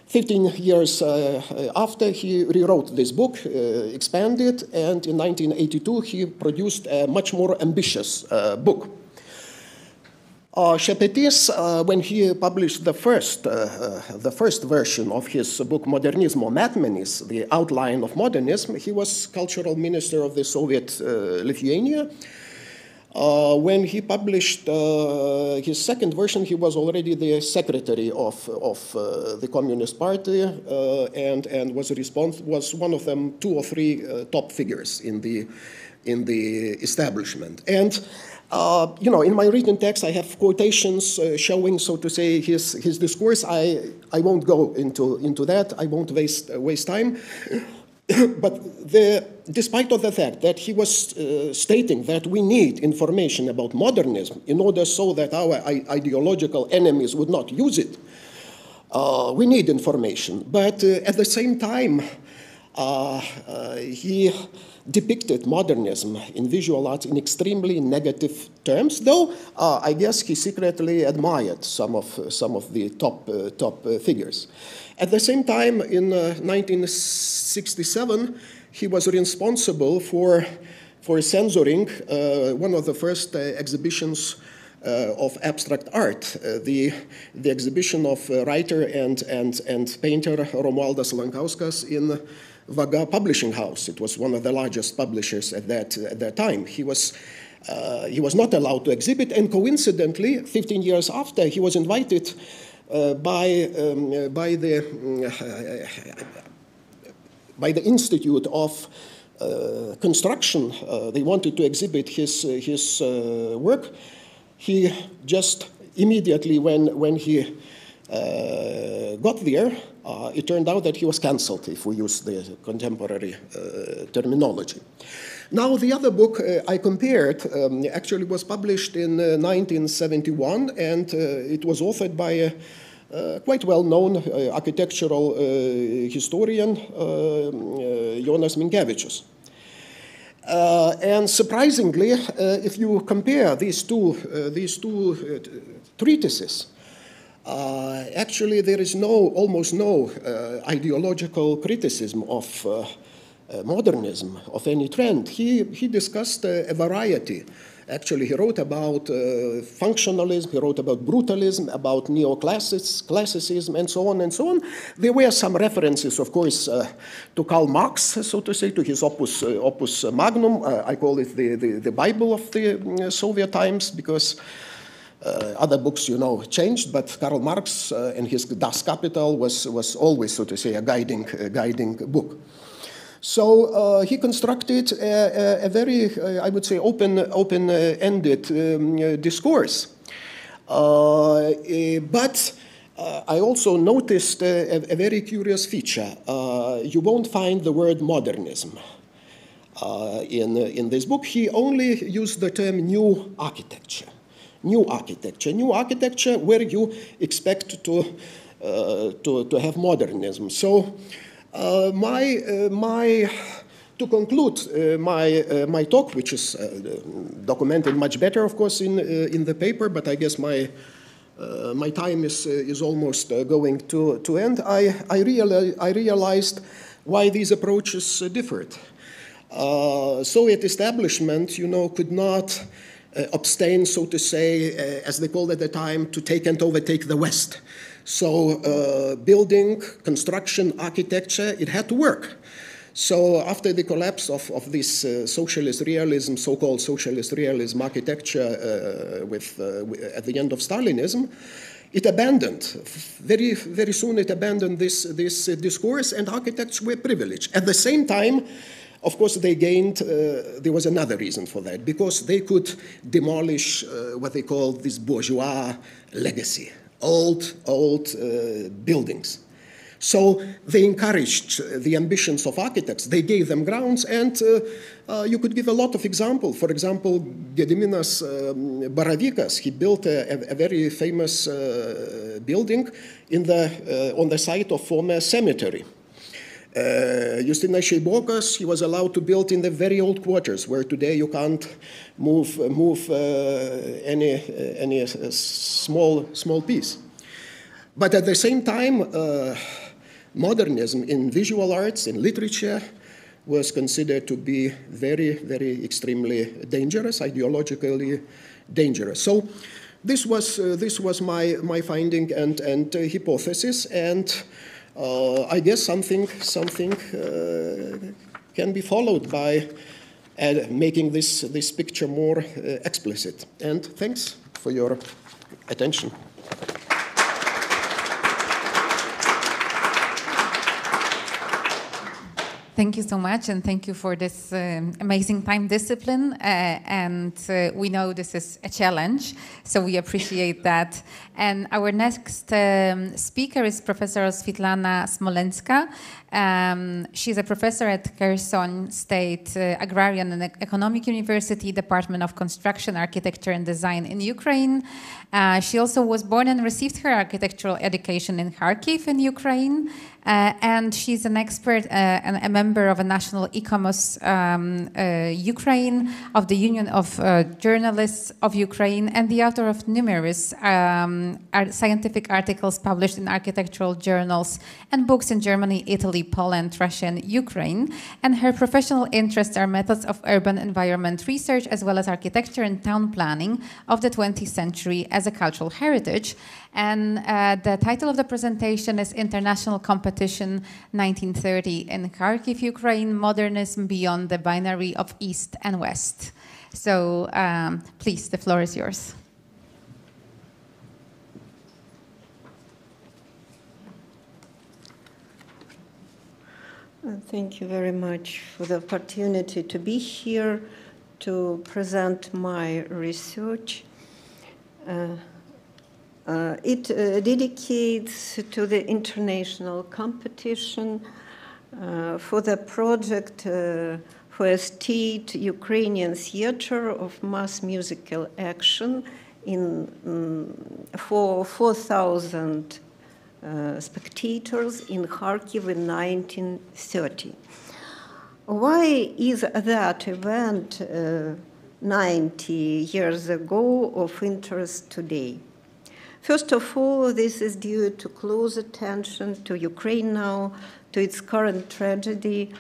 15 years after, he rewrote this book, expanded, and in 1982 he produced a much more ambitious book. Šepetis, when he published the first version of his book Modernismo Metmenis, the outline of modernism, he was cultural minister of the Soviet Lithuania. When he published his second version, he was already the secretary of the Communist Party and was one of them 2 or 3 top figures in the establishment. And in my written text, I have quotations showing, so to say, his discourse. I won't go into that. I won't waste time. But despite of the fact that he was stating that we need information about modernism in order so that our ideological enemies would not use it, we need information. But at the same time, he depicted modernism in visual arts in extremely negative terms, though I guess he secretly admired some of the top figures. At the same time, in 1967, he was responsible for censoring one of the first exhibitions of abstract art, the exhibition of writer and painter Romualdas Lankauskas in Vaga Publishing House. It was one of the largest publishers at that time. He was not allowed to exhibit, and coincidentally, 15 years after, he was invited by the Institute of Construction. They wanted to exhibit his work. He just immediately, when he got there, it turned out that he was cancelled, if we use the contemporary terminology. Now, the other book I compared actually was published in 1971, and it was authored by a quite well-known architectural historian, Jonas Minkevičius. And surprisingly, if you compare these two treatises, actually there is almost no ideological criticism of modernism, of any trend. He discussed a variety. Actually, he wrote about functionalism, he wrote about brutalism, about neoclassicism, and so on and so on. There were some references, of course, to Karl Marx, so to say, to his opus magnum. I call it the Bible of the Soviet times, because other books, changed, but Karl Marx and his Das Kapital was always, so to say, a guiding book. So he constructed a very, I would say, open-ended discourse. But I also noticed a very curious feature. You won't find the word modernism in this book. He only used the term new architecture. New architecture where you expect to have modernism. So to conclude my talk, which is documented much better, of course, in the paper, but I guess my time is almost going to end. I realized why these approaches differed. Soviet establishment, could not abstain, so to say, as they called at the time, to take and overtake the West. So building, construction, architecture, it had to work. So after the collapse of this socialist realism, so-called socialist realism architecture at the end of Stalinism, it abandoned, very, very soon it abandoned this discourse, and architects were privileged. At the same time, of course, they gained, there was another reason for that, because they could demolish what they called this bourgeois legacy, old buildings. So they encouraged the ambitions of architects. They gave them grounds, and you could give a lot of examples. For example, Giediminas Baravykas, he built a very famous building on the site of former cemetery. Justinas Šeibokas, he was allowed to build in the very old quarters, where today you can't move any small piece. But at the same time, modernism in visual arts, in literature, was considered to be very, very extremely dangerous, ideologically dangerous. So this was my finding and hypothesis, and I guess something can be followed by making this picture more explicit. And thanks for your attention. Thank you so much, and thank you for this amazing time discipline. We know this is a challenge, so we appreciate that. And our next speaker is Professor Svitlana Smolenska. She's a professor at Kherson State Agrarian and Economic University, Department of Construction, Architecture and Design in Ukraine. She also was born and received her architectural education in Kharkiv in Ukraine. And she's an expert and a member of a national ICOMOS Ukraine, of the Union of Journalists of Ukraine, and the author of numerous scientific articles published in architectural journals and books in Germany, Italy, Poland, Russia, and Ukraine. And her professional interests are methods of urban environment research, as well as architecture and town planning of the 20th century as a cultural heritage. And the title of the presentation is International Competition 1930 in Kharkiv, Ukraine, Modernism Beyond the Binary of East and West. So please, the floor is yours. Thank you very much for the opportunity to be here to present my research. It dedicates to the international competition for the project for a state Ukrainian theater of mass musical action for 4,000 spectators in Kharkiv in 1930. Why is that event 90 years ago of interest today? First of all, this is due to close attention to Ukraine now, to its current tragedy,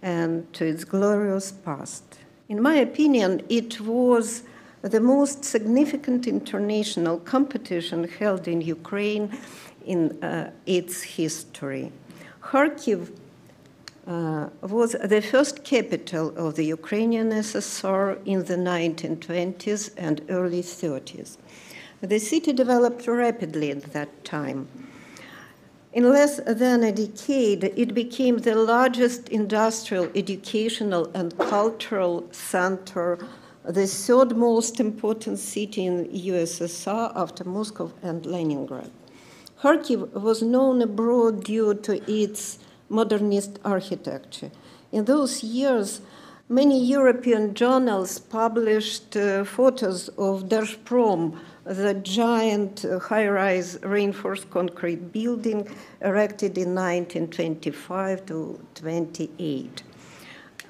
and to its glorious past. In my opinion, it was the most significant international competition held in Ukraine in its history. Kharkiv was the first capital of the Ukrainian SSR in the 1920s and early 30s. The city developed rapidly at that time. In less than a decade, it became the largest industrial, educational, and cultural center, the third most important city in USSR after Moscow and Leningrad. Kharkiv was known abroad due to its modernist architecture. In those years, many European journals published photos of Держпром, the giant high-rise reinforced concrete building erected in 1925 to 28.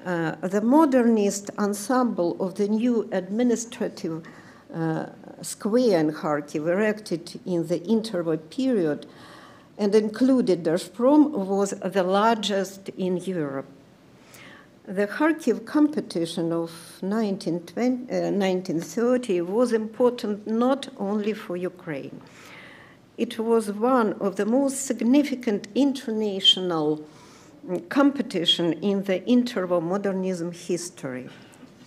The modernist ensemble of the new administrative square in Kharkiv, erected in the interwar period, and included Gazprom, was the largest in Europe. The Kharkiv competition of 1930 was important not only for Ukraine. It was one of the most significant international competition in the interwar modernism history.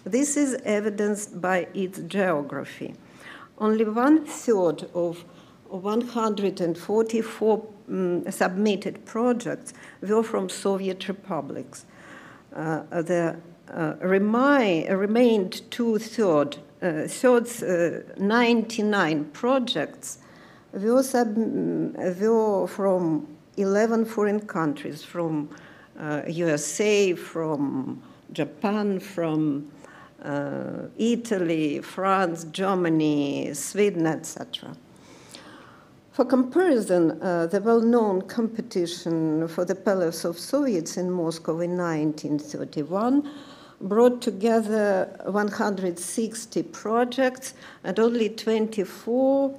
This is evidenced by its geography. Only 1/3 of 144 submitted projects were from Soviet republics. The remained 99 projects were from 11 foreign countries, from USA, from Japan, from Italy, France, Germany, Sweden, etc. For comparison, the well-known competition for the Palace of Soviets in Moscow in 1931 brought together 160 projects, and only 24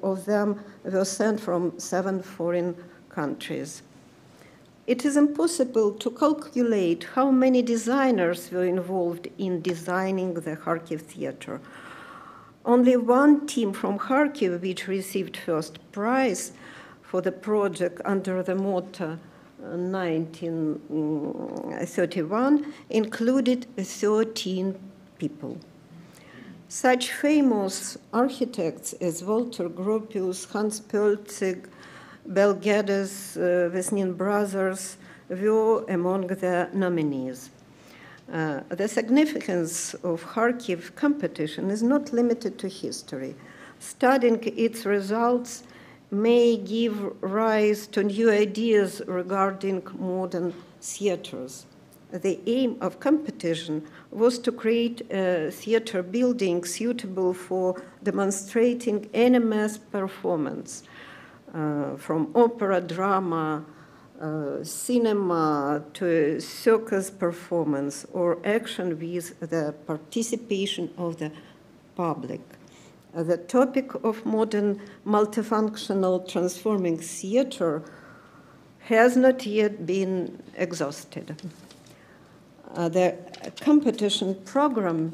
of them were sent from 7 foreign countries. It is impossible to calculate how many designers were involved in designing the Kharkiv theater. Only one team from Kharkiv, which received first prize for the project under the motto 1931, included 13 people. Such famous architects as Walter Gropius, Hans Pölzig, Belgedes, Vesnin brothers were among the nominees. The significance of Kharkiv competition is not limited to history. Studying its results may give rise to new ideas regarding modern theaters. The aim of competition was to create a theater building suitable for demonstrating any mass performance, from opera, drama, cinema to a circus performance or action with the participation of the public. The topic of modern multifunctional transforming theater has not yet been exhausted. The competition program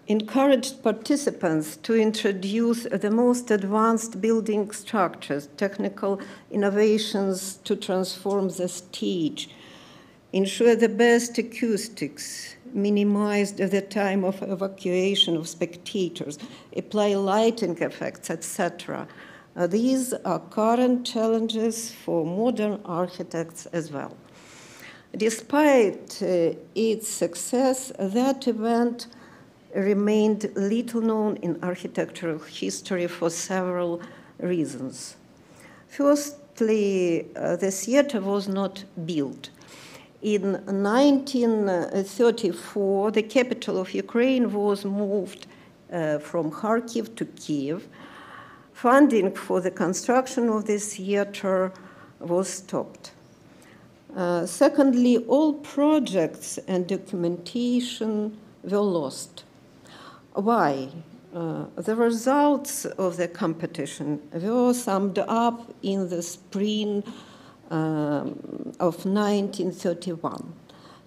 encouraged participants to introduce the most advanced building structures, technical innovations to transform the stage, ensure the best acoustics, minimized the time of evacuation of spectators, apply lighting effects, etc. These are current challenges for modern architects as well. Despite its success, that event remained little known in architectural history for several reasons. Firstly, the theater was not built. In 1934, the capital of Ukraine was moved from Kharkiv to Kiev. Funding for the construction of this theater was stopped. Secondly, all projects and documentation were lost. Why? The results of the competition were summed up in the spring of 1931.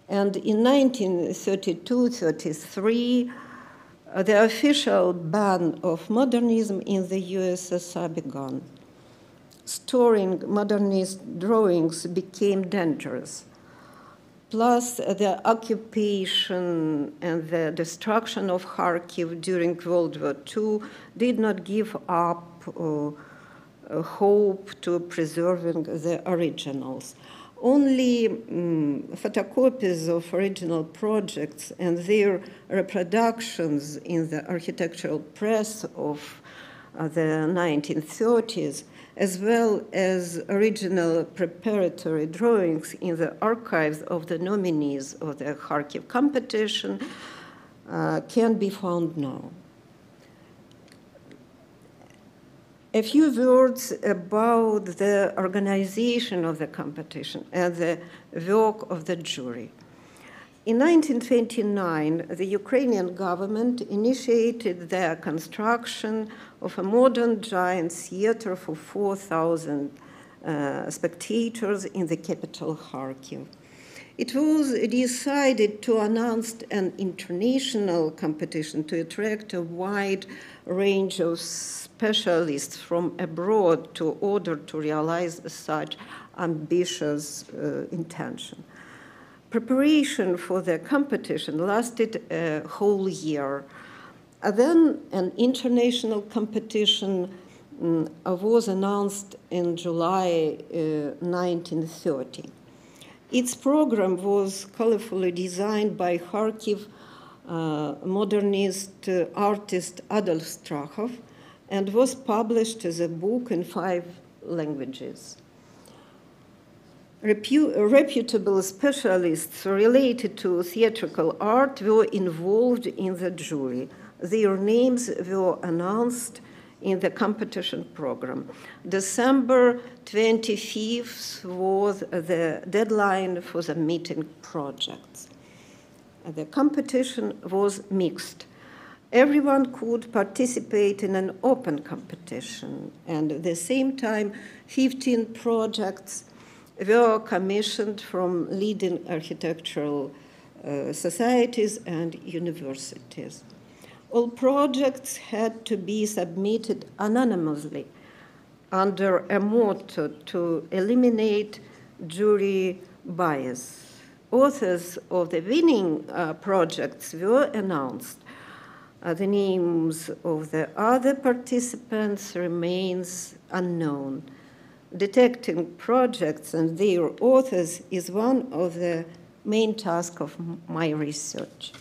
And in 1932-33, the official ban of modernism in the USSR began. Storing modernist drawings became dangerous. Plus, the occupation and the destruction of Kharkiv during World War II did not give up hope to preserving the originals. Only photocopies of original projects and their reproductions in the architectural press of the 1930s, as well as original preparatory drawings in the archives of the nominees of the Kharkiv competition, can be found now. A few words about the organization of the competition and the work of the jury. In 1929, the Ukrainian government initiated the construction of a modern giant theater for 4,000 spectators in the capital, Kharkiv. It was decided to announce an international competition to attract a wide range of specialists from abroad in order to realize such ambitious intention. Preparation for the competition lasted a whole year. Then an international competition was announced in July 1930. Its program was colorfully designed by Kharkiv modernist artist Adolf Strachov and was published as a book in 5 languages. Reputable specialists related to theatrical art were involved in the jury. Their names were announced in the competition program. December 25th was the deadline for submitting projects. The competition was mixed. Everyone could participate in an open competition, and at the same time, 15 projects were commissioned from leading architectural societies and universities. All projects had to be submitted anonymously under a motto to eliminate jury bias. Authors of the winning projects were announced. The names of the other participants remains unknown. Detecting projects and their authors is one of the main tasks of my research.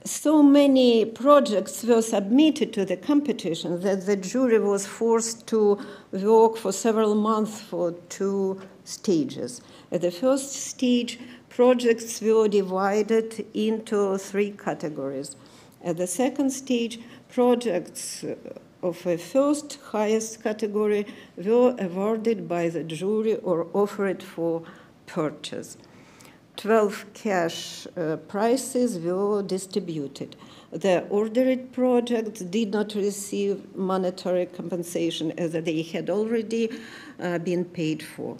So many projects were submitted to the competition that the jury was forced to work for several months for 2 stages. At the first stage, projects were divided into 3 categories. At the second stage, projects of a first highest category were awarded by the jury or offered for purchase. 12 cash prizes were distributed. The ordered projects did not receive monetary compensation as they had already been paid for.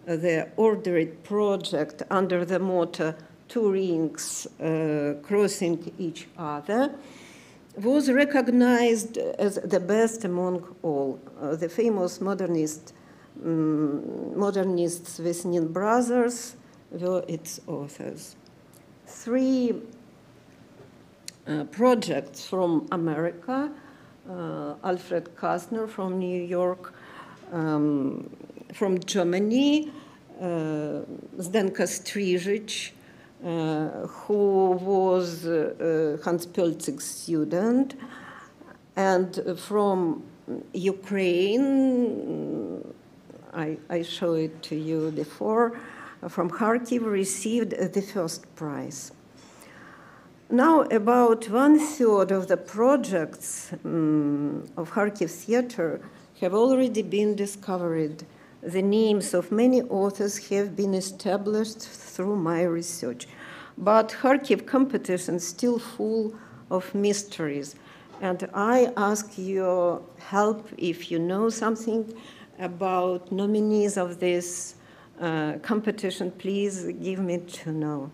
The ordered project under the motto 2 rings crossing each other was recognized as the best among all. The famous modernists, Vesnin brothers, were its authors. 3 projects from America, Alfred Kastner from New York, from Germany, Zdenka Strižić, who was Hans Pilecki's student, and from Ukraine, I showed it to you before, from Kharkiv received the first prize. Now about 1/3 of the projects of Kharkiv Theater have already been discovered. The names of many authors have been established through my research. But Kharkiv competition is still full of mysteries. And I ask your help if you know something about nominees of this competition, please give me to know.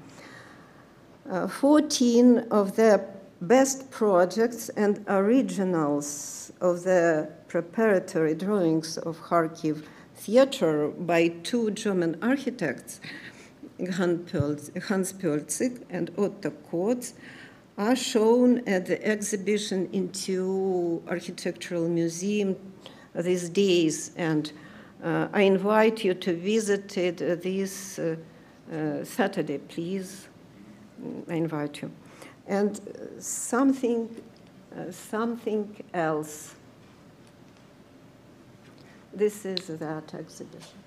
14 of the best projects and originals of the preparatory drawings of Kharkiv Theater by 2 German architects, Hans Pilecki and Otto Kotz, are shown at the exhibition in 2 architectural museums these days, and I invite you to visit it this Saturday, please. I invite you. And something else. This is that exhibition.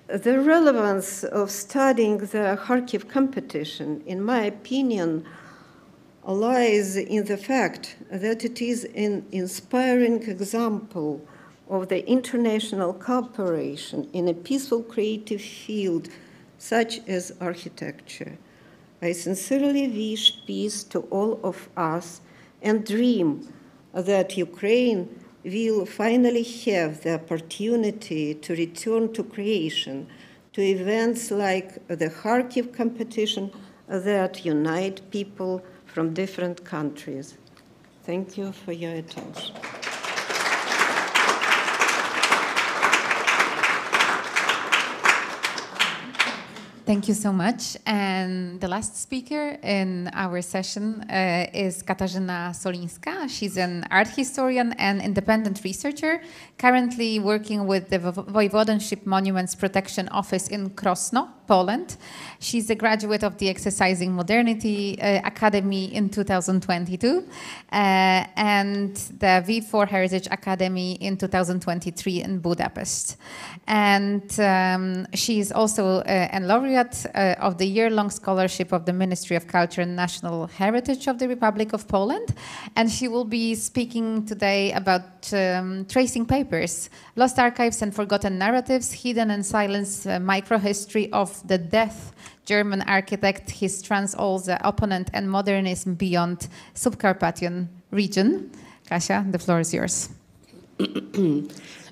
The relevance of studying the Kharkiv competition, in my opinion, lies in the fact that it is an inspiring example of the international cooperation in a peaceful creative field such as architecture. I sincerely wish peace to all of us and dream that Ukraine will finally have the opportunity to return to creation, to events like the Kharkiv competition that unite people from different countries. Thank you for your attention. Thank you so much. And the last speaker in our session is Katarzyna Solińska. She's an art historian and independent researcher, currently working with the Voivodeship Monuments Protection Office in Krosno, Poland. She's a graduate of the Exercising Modernity Academy in 2022 and the V4 Heritage Academy in 2023 in Budapest. And she is also a laureate of the year-long scholarship of the Ministry of Culture and National Heritage of the Republic of Poland. And she will be speaking today about tracing papers, lost archives and forgotten narratives, hidden and silenced microhistory of the deaf German architect, his trans-Olza opponent, and modernism beyond Subcarpathian region. Kasia, the floor is yours.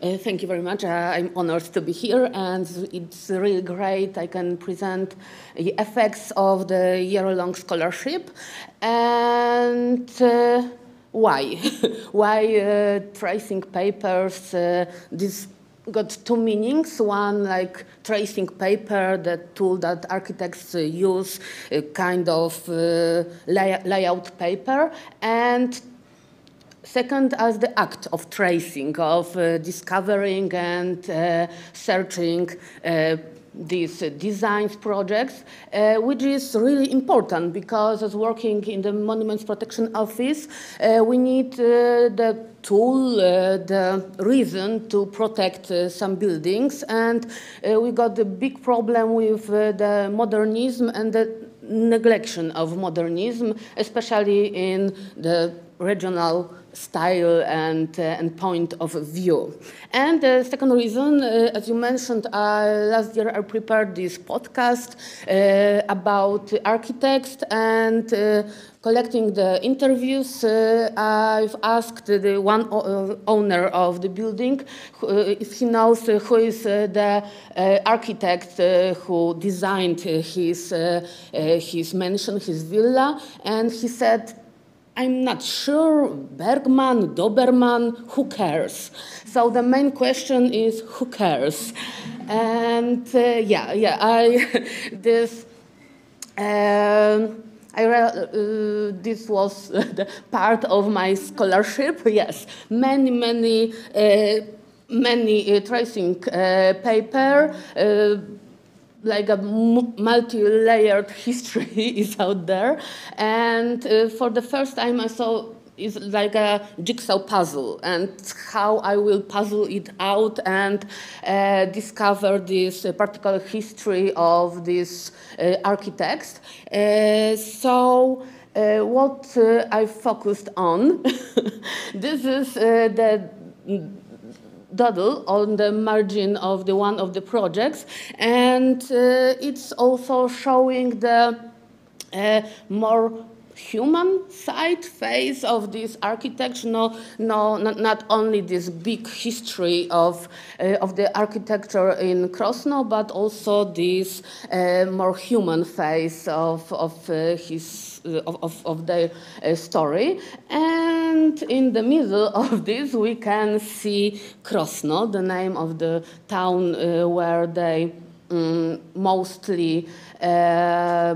Thank you very much. I'm honored to be here, and it's really great. I can present the effects of the year-long scholarship and why. Why tracing papers? This got two meanings. One, like tracing paper, the tool that architects use, kind of layout paper, and second, as the act of tracing, of discovering and searching these designs, projects, which is really important because as working in the Monuments Protection Office, we need the tool, the reason to protect some buildings. And we got the big problem with the modernism and the neglection of modernism, especially in the regional style and point of view. And the second reason, as you mentioned, last year I prepared this podcast about architects and collecting the interviews. I've asked the one owner of the building if he knows who is the architect who designed his mansion, his villa, and he said, I'm not sure, Bergman, Doberman, who cares? So the main question is, who cares? And this was the part of my scholarship. Yes, many tracing paper. Like a multi-layered history is out there, and for the first time I saw it's like a jigsaw puzzle, and how I will puzzle it out and discover this particular history of this architects. So what I focused on, this is the doodle on the margin of one of the projects, and it's also showing the more human side face of this architecture. Not only this big history of the architecture in Krosno, but also this more human face of their story. And in the middle of this, we can see Krosno, the name of the town where they mostly the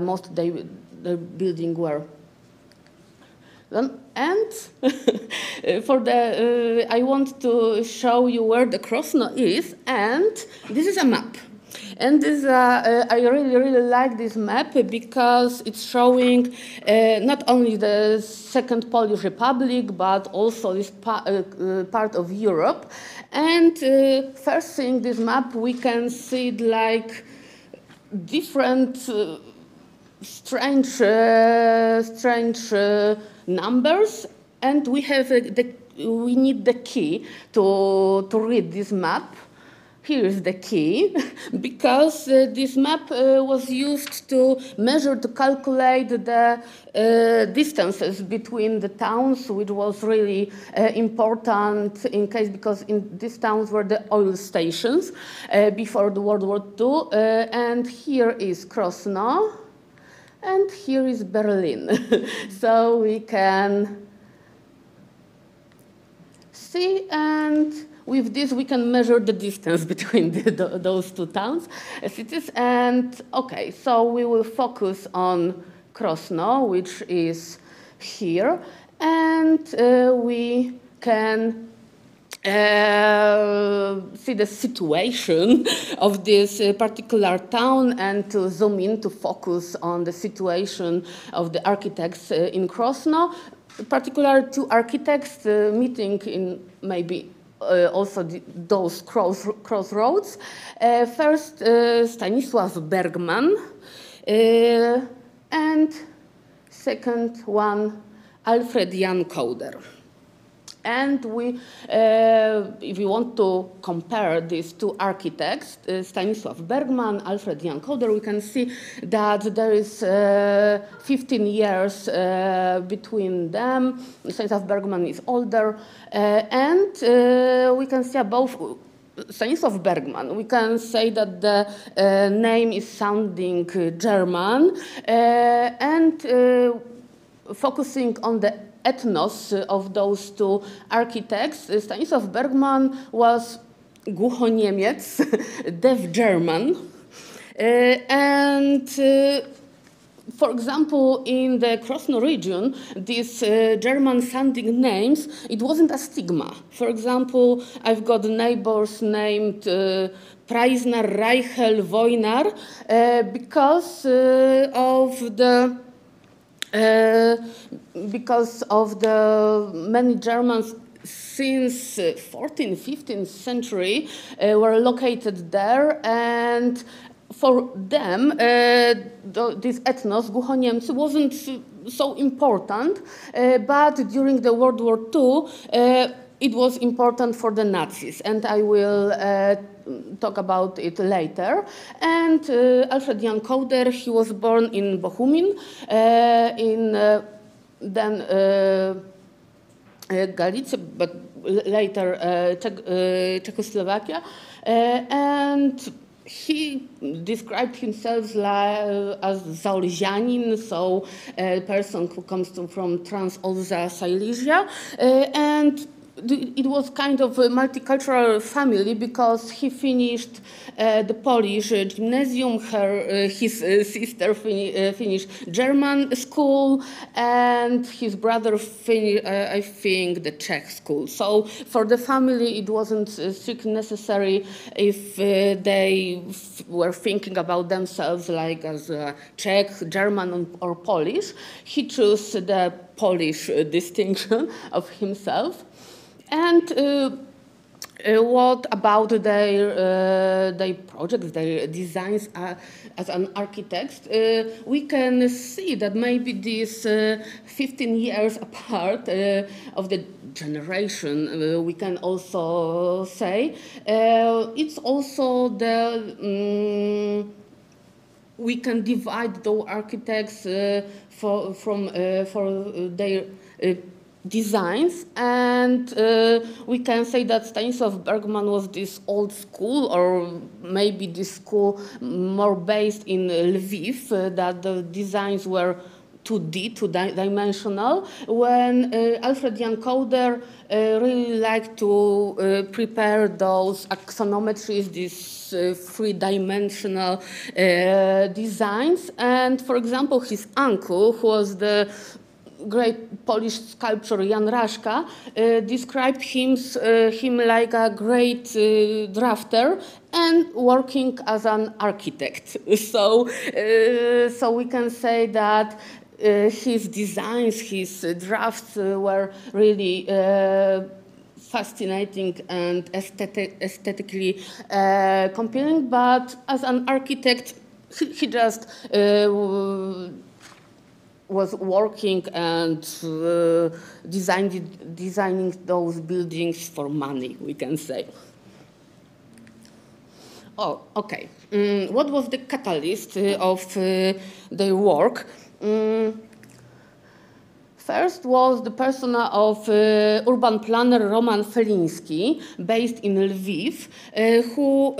building were. And for the, I want to show you where the Krosno is, and this is a map. And this, I really like this map because it's showing not only the Second Polish Republic, but also this part of Europe. And first thing, this map, we can see it like different strange numbers, and we have the we need the key to read this map. Here is the key, because this map was used to measure, to calculate the distances between the towns, which was really important in case, because in these towns were the oil stations before the World War II. And here is Krosno, and here is Berlin. So we can see, and with this, we can measure the distance between those two towns, cities. And okay, so we will focus on Krosno, which is here, and we can see the situation of this particular town, and to zoom in to focus on the situation of the architects in Krosno. Particularly two architects meeting in maybe also those crossroads. First, Stanisław Bergman, and second one, Alfred Jan Koder. And we, if we want to compare these two architects, Stanisław Bergman, Alfred Jan Koder, we can see that there is 15 years between them. Stanisław Bergman is older, and we can see above Stanisław Bergman, we can say that the name is sounding German, and focusing on the ethnos of those two architects, Stanisław Bergman was Głuchoniemiec, deaf German, and for example, in the Krosno region, these German-sounding names, it wasn't a stigma. For example, I've got neighbors named Preisner, Reichel, Wojnar, because of the many Germans since 14th, 15th century were located there, and for them, this ethnos, Głuchoniemcy, wasn't so important, but during the World War II, it was important for the Nazis, and I will talk about it later. And Alfred Jan Koder, he was born in Bohumin, in then Galicia, but later Czechoslovakia, and he described himself as Zaolzianin, so a person who comes from Trans-Olza Silesia, and it was kind of a multicultural family because he finished the Polish gymnasium, his sister finished German school, and his brother finished, I think, the Czech school. So for the family, it wasn't strictly necessary if they were thinking about themselves like as Czech, German, or Polish. He chose the Polish distinction of himself. And what about their projects, their designs as an architect? We can see that maybe these 15 years apart of the generation, we can also say, it's also the we can divide those architects for their designs, and we can say that Stanisław Bergman was this old school, or maybe this school more based in Lviv, that the designs were 2D, two-dimensional, when Alfred Jan Koder really liked to prepare those axonometries, these three-dimensional designs. And for example, his uncle, who was the great Polish sculptor Jan Raszka, described him like a great drafter and working as an architect. So we can say that his designs, his drafts were really fascinating and aesthetically compelling, but as an architect, he just was working and designing those buildings for money, we can say. Oh, okay. What was the catalyst of their work? First was the persona of urban planner Roman Feliński, based in Lviv, who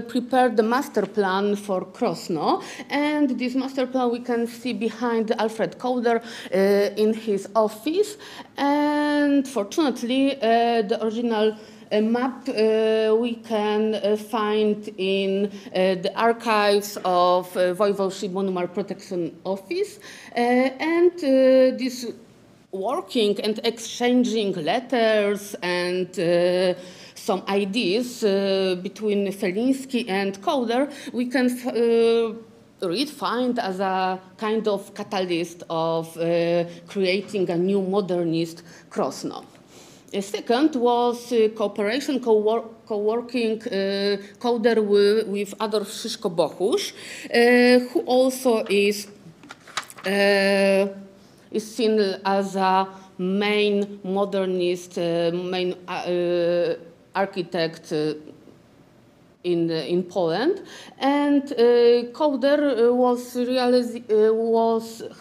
prepared the master plan for Krosno. And this master plan we can see behind Alfred Kauder in his office. And fortunately, the original map we can find in the archives of Voivodeship Monument Protection Office. And this working and exchanging letters and some ideas between Feliński and Kauder, we can find as a kind of catalyst of creating a new modernist Krosno. Second was cooperation, co-working Kauder with Adolf Szyszko-Bochusz, who also is seen as a main modernist, main architect in Poland, and Kauder was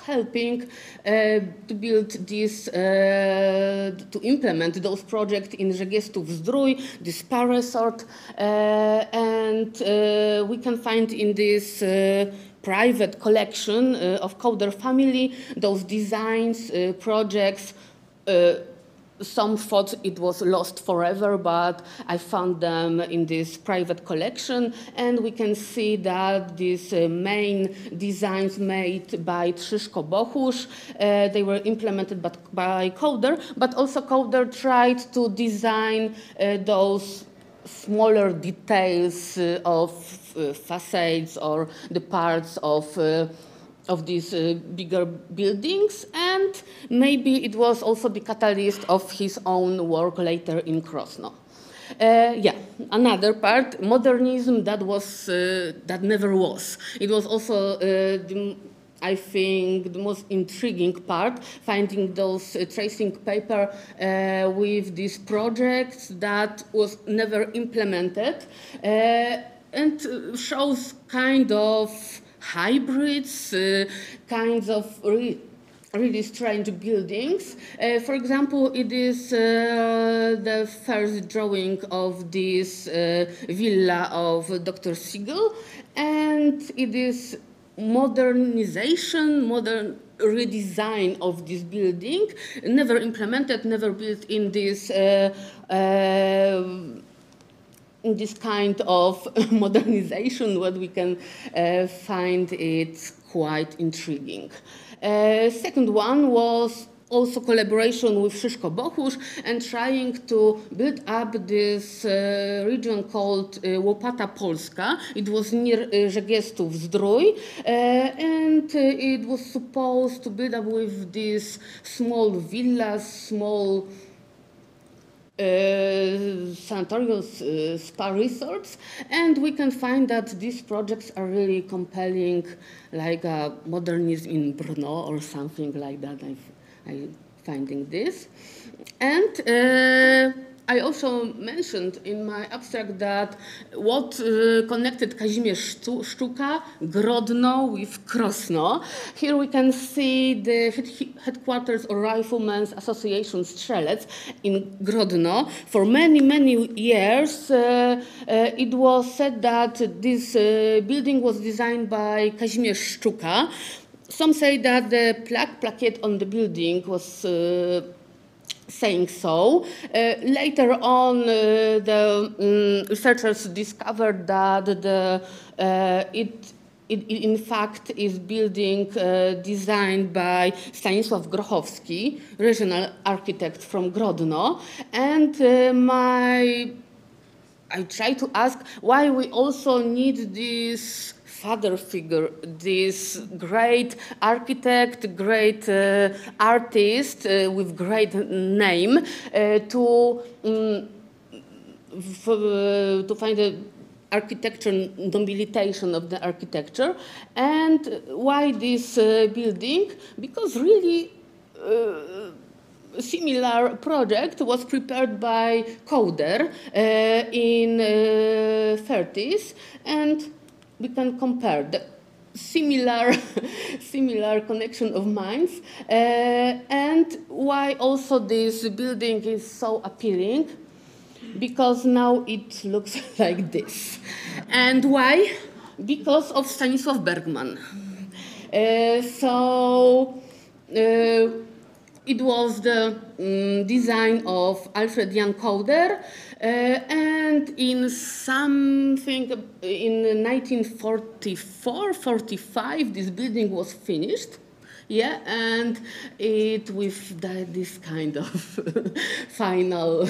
helping to build this, to implement those projects in Rzegestów-Zdrój, this spa resort, and we can find in this private collection of Kauder family those designs, projects. Some thought it was lost forever, but I found them in this private collection, and we can see that these main designs made by Szyszko-Bochusz, they were implemented by Kauder, but also Kauder tried to design those smaller details of facades or the parts of these bigger buildings, and maybe it was also the catalyst of his own work later in Krosno. Yeah, another part, modernism, that was that never was. It was also I think the most intriguing part, finding those tracing paper with these projects that was never implemented, and shows kind of hybrids, kinds of really strange buildings. For example, it is the first drawing of this villa of Dr. Siegel, and it is modernization, modern redesign of this building, never implemented, never built in this kind of modernization, what we can find it quite intriguing. Second one was also collaboration with Szyszko-Bochusz and trying to build up this region called Łopata Polska. It was near Rzegestów-Zdrój, and it was supposed to build up with these small villas, small sanatoriums, spa resorts, and we can find that these projects are really compelling, like modernism in Brno or something like that. I'm finding this. And I also mentioned in my abstract that what connected Kazimierz Sztuka, Grodno with Krosno. Here we can see the headquarters of Riflemen's Association Strzelec in Grodno. For many, many years, it was said that this building was designed by Kazimierz Sztuka. Some say that the plaquette on the building was saying so. Later on, the researchers discovered that it in fact is building designed by Stanisław Grochowski, regional architect from Grodno. And I try to ask why we also need this father figure, this great architect, great artist with great name to find architecture, nobilization of the architecture. And why this building? Because really similar project was prepared by Coder in 30s, and we can compare the similar connection of minds, and why also this building is so appealing, because now it looks like this. And why? Because of Stanisław Bergman. It was the design of Alfred Jan Coder, and in something in 1944-45, this building was finished. Yeah, and it with this kind of final,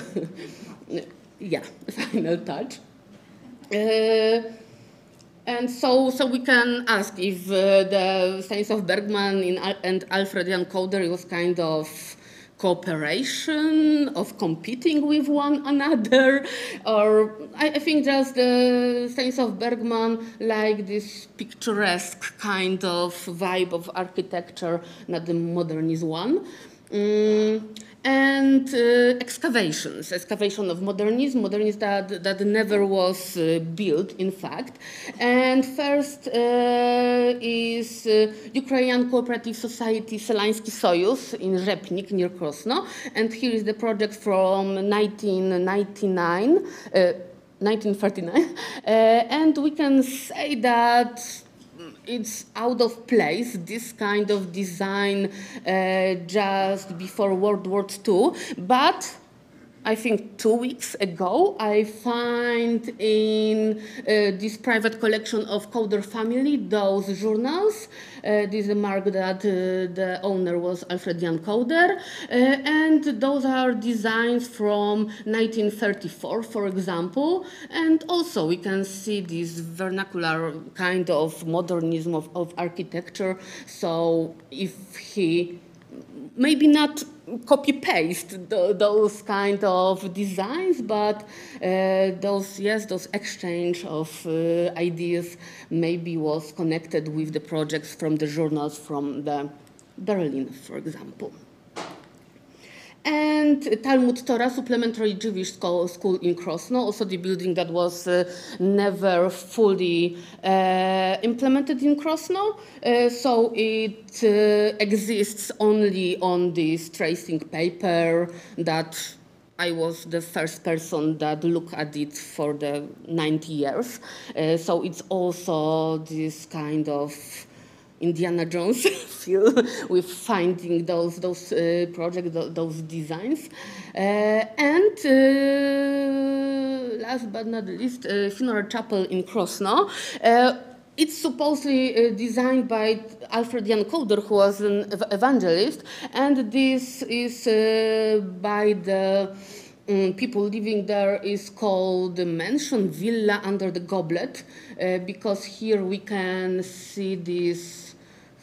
final touch. And so we can ask if the Stanisław Bergman and Alfred Jan Coder was kind of cooperation, of competing with one another, or I think just Stanisław Bergman like this picturesque kind of vibe of architecture, not the modernist one. And excavation of modernism that never was built, in fact. And first is Ukrainian Cooperative Society Selański Sojusz in Rzepnik near Krosno. And here is the project from 1939. And we can say that it's out of place, this kind of design just before World War II. But I think 2 weeks ago, I find in this private collection of Coder family those journals. This is a mark that the owner was Alfred Jan Coder. And those are designs from 1934, for example. And also we can see this vernacular kind of modernism of architecture. So if he maybe not copy-paste those kind of designs, but those exchange of ideas maybe was connected with the projects from the journals from the Berlin, for example. And Talmud Torah, supplementary Jewish school in Krosno, also the building that was never fully implemented in Krosno. So it exists only on this tracing paper that I was the first person that looked at it for the 90 years. So it's also this kind of Indiana Jones feel with finding those projects, those designs. And last but not least, Funeral Chapel in Krosno. It's supposedly designed by Alfred Jan Coder, who was an evangelist, and this is by the people living there is called the mansion villa under the goblet, because here we can see this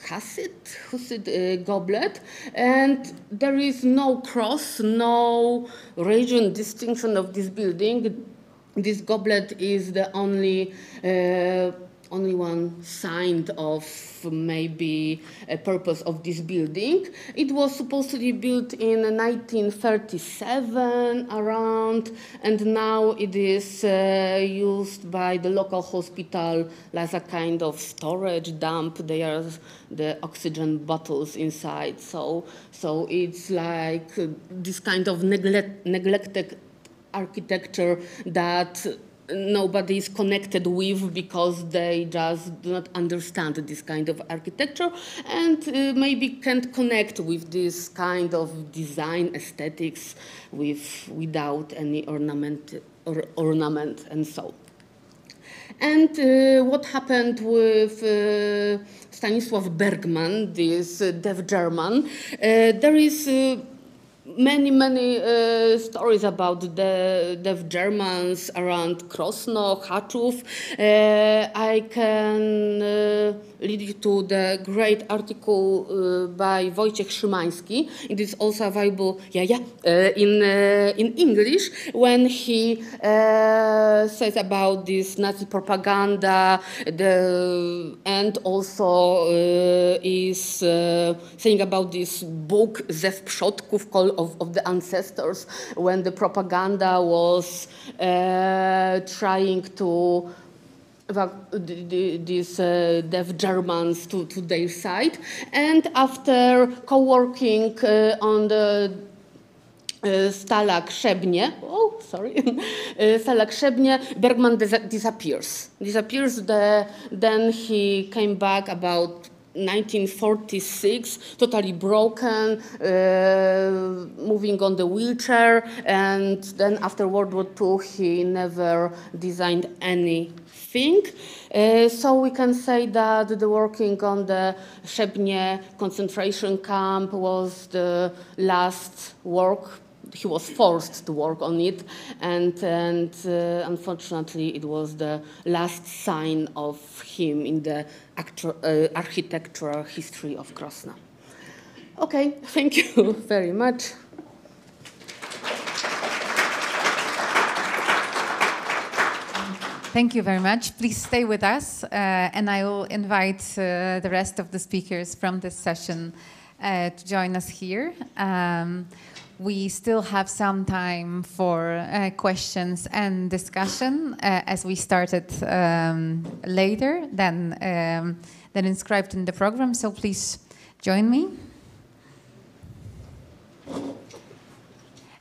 Husid goblet, and there is no cross, no region distinction of this building. This goblet is the only one signed of maybe a purpose of this building. It was supposed to be built in 1937 around, and now it is used by the local hospital as a kind of storage dump. There are the oxygen bottles inside. So it's like this kind of neglected architecture that nobody is connected with because they just do not understand this kind of architecture and maybe can't connect with this kind of design aesthetics without any ornament and so. And what happened with Stanisław Bergman, this deaf German? There is many stories about the deaf Germans around Krosno, Haczów. I can lead you to the great article by Wojciech Szymański. It is also available in English, when he says about this Nazi propaganda, and also is saying about this book Ze Przodków, Call of the Ancestors, when the propaganda was trying to these deaf Germans to their side. And after co-working on the Stalag Szebnie, Stalag Szebnie, Bergman disappears. Then he came back about 1946, totally broken, moving on the wheelchair, and then after World War II he never designed anything. So we can say that the working on the Szebnie concentration camp was the last work. He was forced to work on it, and unfortunately it was the last sign of him in the architectural history of Krosno. Okay, thank you very much. Thank you very much. Please stay with us, and I will invite the rest of the speakers from this session to join us here. We still have some time for questions and discussion, as we started later than inscribed in the program. So please join me.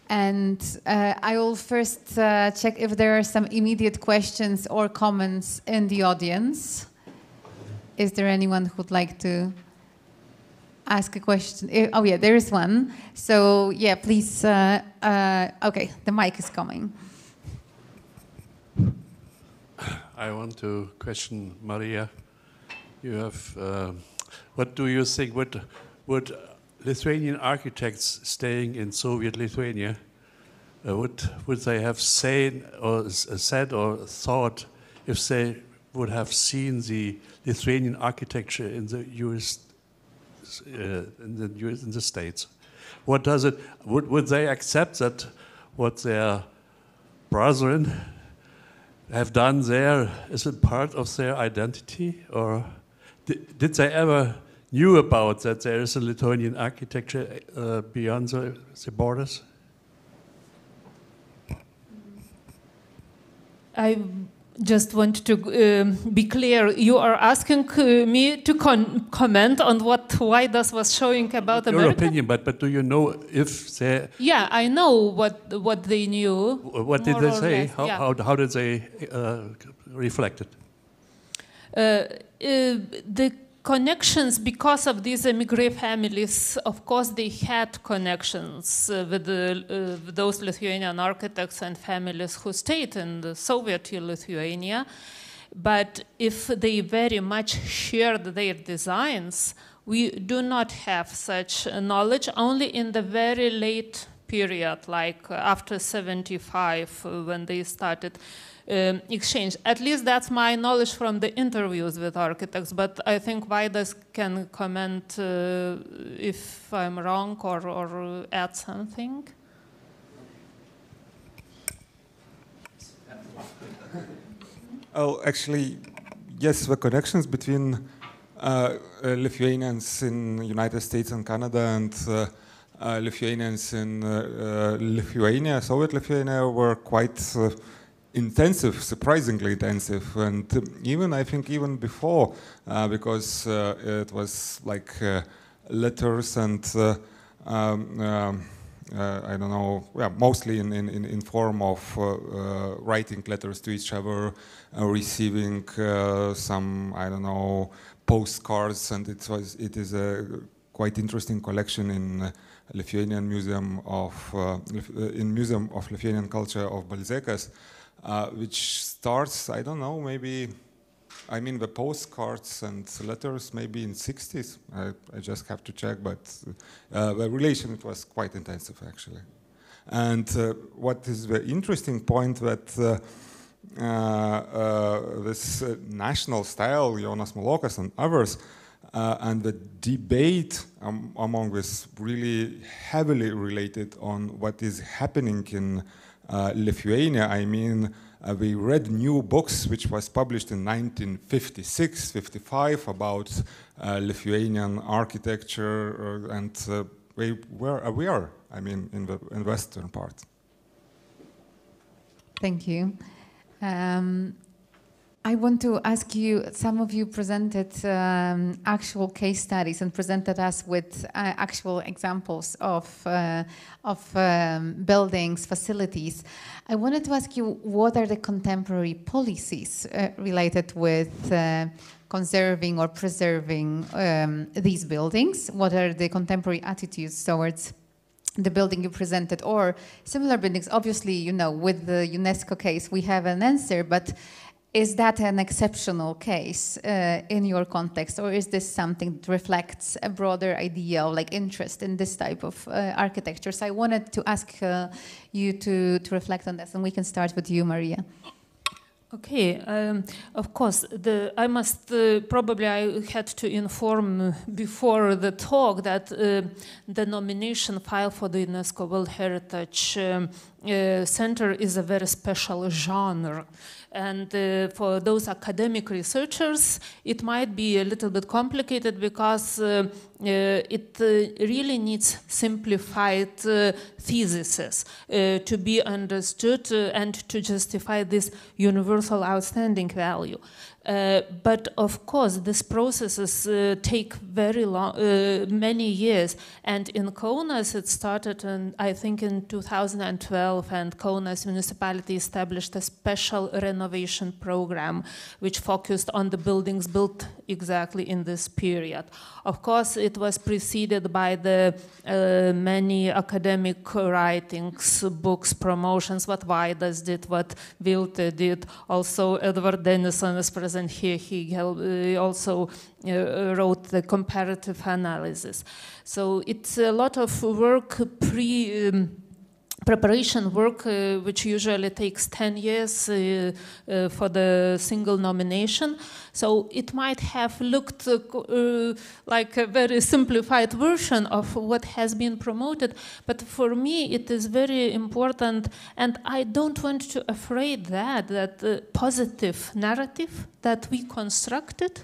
And I will first check if there are some immediate questions or comments in the audience. Is there anyone who would like to ask a question? Oh yeah, there is one. So yeah, please. Okay, the mic is coming. I want to question Marija. You have. What do you think? Would Lithuanian architects staying in Soviet Lithuania would they have said or thought if they would have seen the Lithuanian architecture in the US? In the States, what does it? Would they accept that what their brethren have done there is a part of their identity, or did they ever knew about that there is a Lithuanian architecture beyond the borders? I just want to be clear. You are asking me to comment on what Vaidas was showing about Your America? opinion, but do you know if they? Yeah, I know what they knew. What did they say? Less, How did they reflect it? The connections, because of these emigre families, of course they had connections with those Lithuanian architects and families who stayed in the Soviet Lithuania. But if they very much shared their designs, we do not have such knowledge. Only in the very late period, like after 75, when they started exchange. At least that's my knowledge from the interviews with architects, but I think Vaidas can comment if I'm wrong or add something. Oh, actually, yes, the connections between Lithuanians in United States and Canada and Lithuanians in Lithuania, Soviet Lithuania, were quite intensive, surprisingly intensive, and even I think even before, because it was like letters and I don't know, yeah, mostly in form of writing letters to each other, receiving some, I don't know, postcards, and it is a quite interesting collection in Lithuanian Museum of Lithuanian Culture of Balzekas, which starts, I don't know, maybe I mean, the postcards and letters maybe in 60s. I just have to check, but the relation it was quite intensive actually. And what is the interesting point that this national style, Jonas Mulokas and others, and the debate among this really heavily related on what is happening in Lithuania. I mean, we read new books which was published in 1956, 55 about Lithuanian architecture, and we were aware, I mean, in the western part. Thank you. I want to ask you, some of you presented actual case studies and presented us with actual examples of buildings, facilities. I wanted to ask you, what are the contemporary policies related with conserving or preserving these buildings? What are the contemporary attitudes towards the building you presented or similar buildings? Obviously, you know, with the UNESCO case, we have an answer, but is that an exceptional case in your context, or is this something that reflects a broader idea of like interest in this type of architecture? So I wanted to ask you to reflect on this, and we can start with you, Marija. Okay, of course, I must probably I had to inform before the talk that the nomination file for the UNESCO World Heritage Center is a very special genre. And for those academic researchers, it might be a little bit complicated because it really needs simplified theses to be understood and to justify this universal outstanding value. But of course, these processes take very long, many years. And in Kaunas, it started, I think, in 2012, and Kaunas municipality established a special renovation program, which focused on the buildings built exactly in this period. Of course, it was preceded by the many academic writings, books, promotions, what Vaidas did, what Vilte did. Also, Edward Denison is present here. He also wrote the comparative analysis. So it's a lot of work, preparation work, which usually takes 10 years for the single nomination. So it might have looked like a very simplified version of what has been promoted, but for me it is very important, and I don't want to afraid that the positive narrative that we constructed,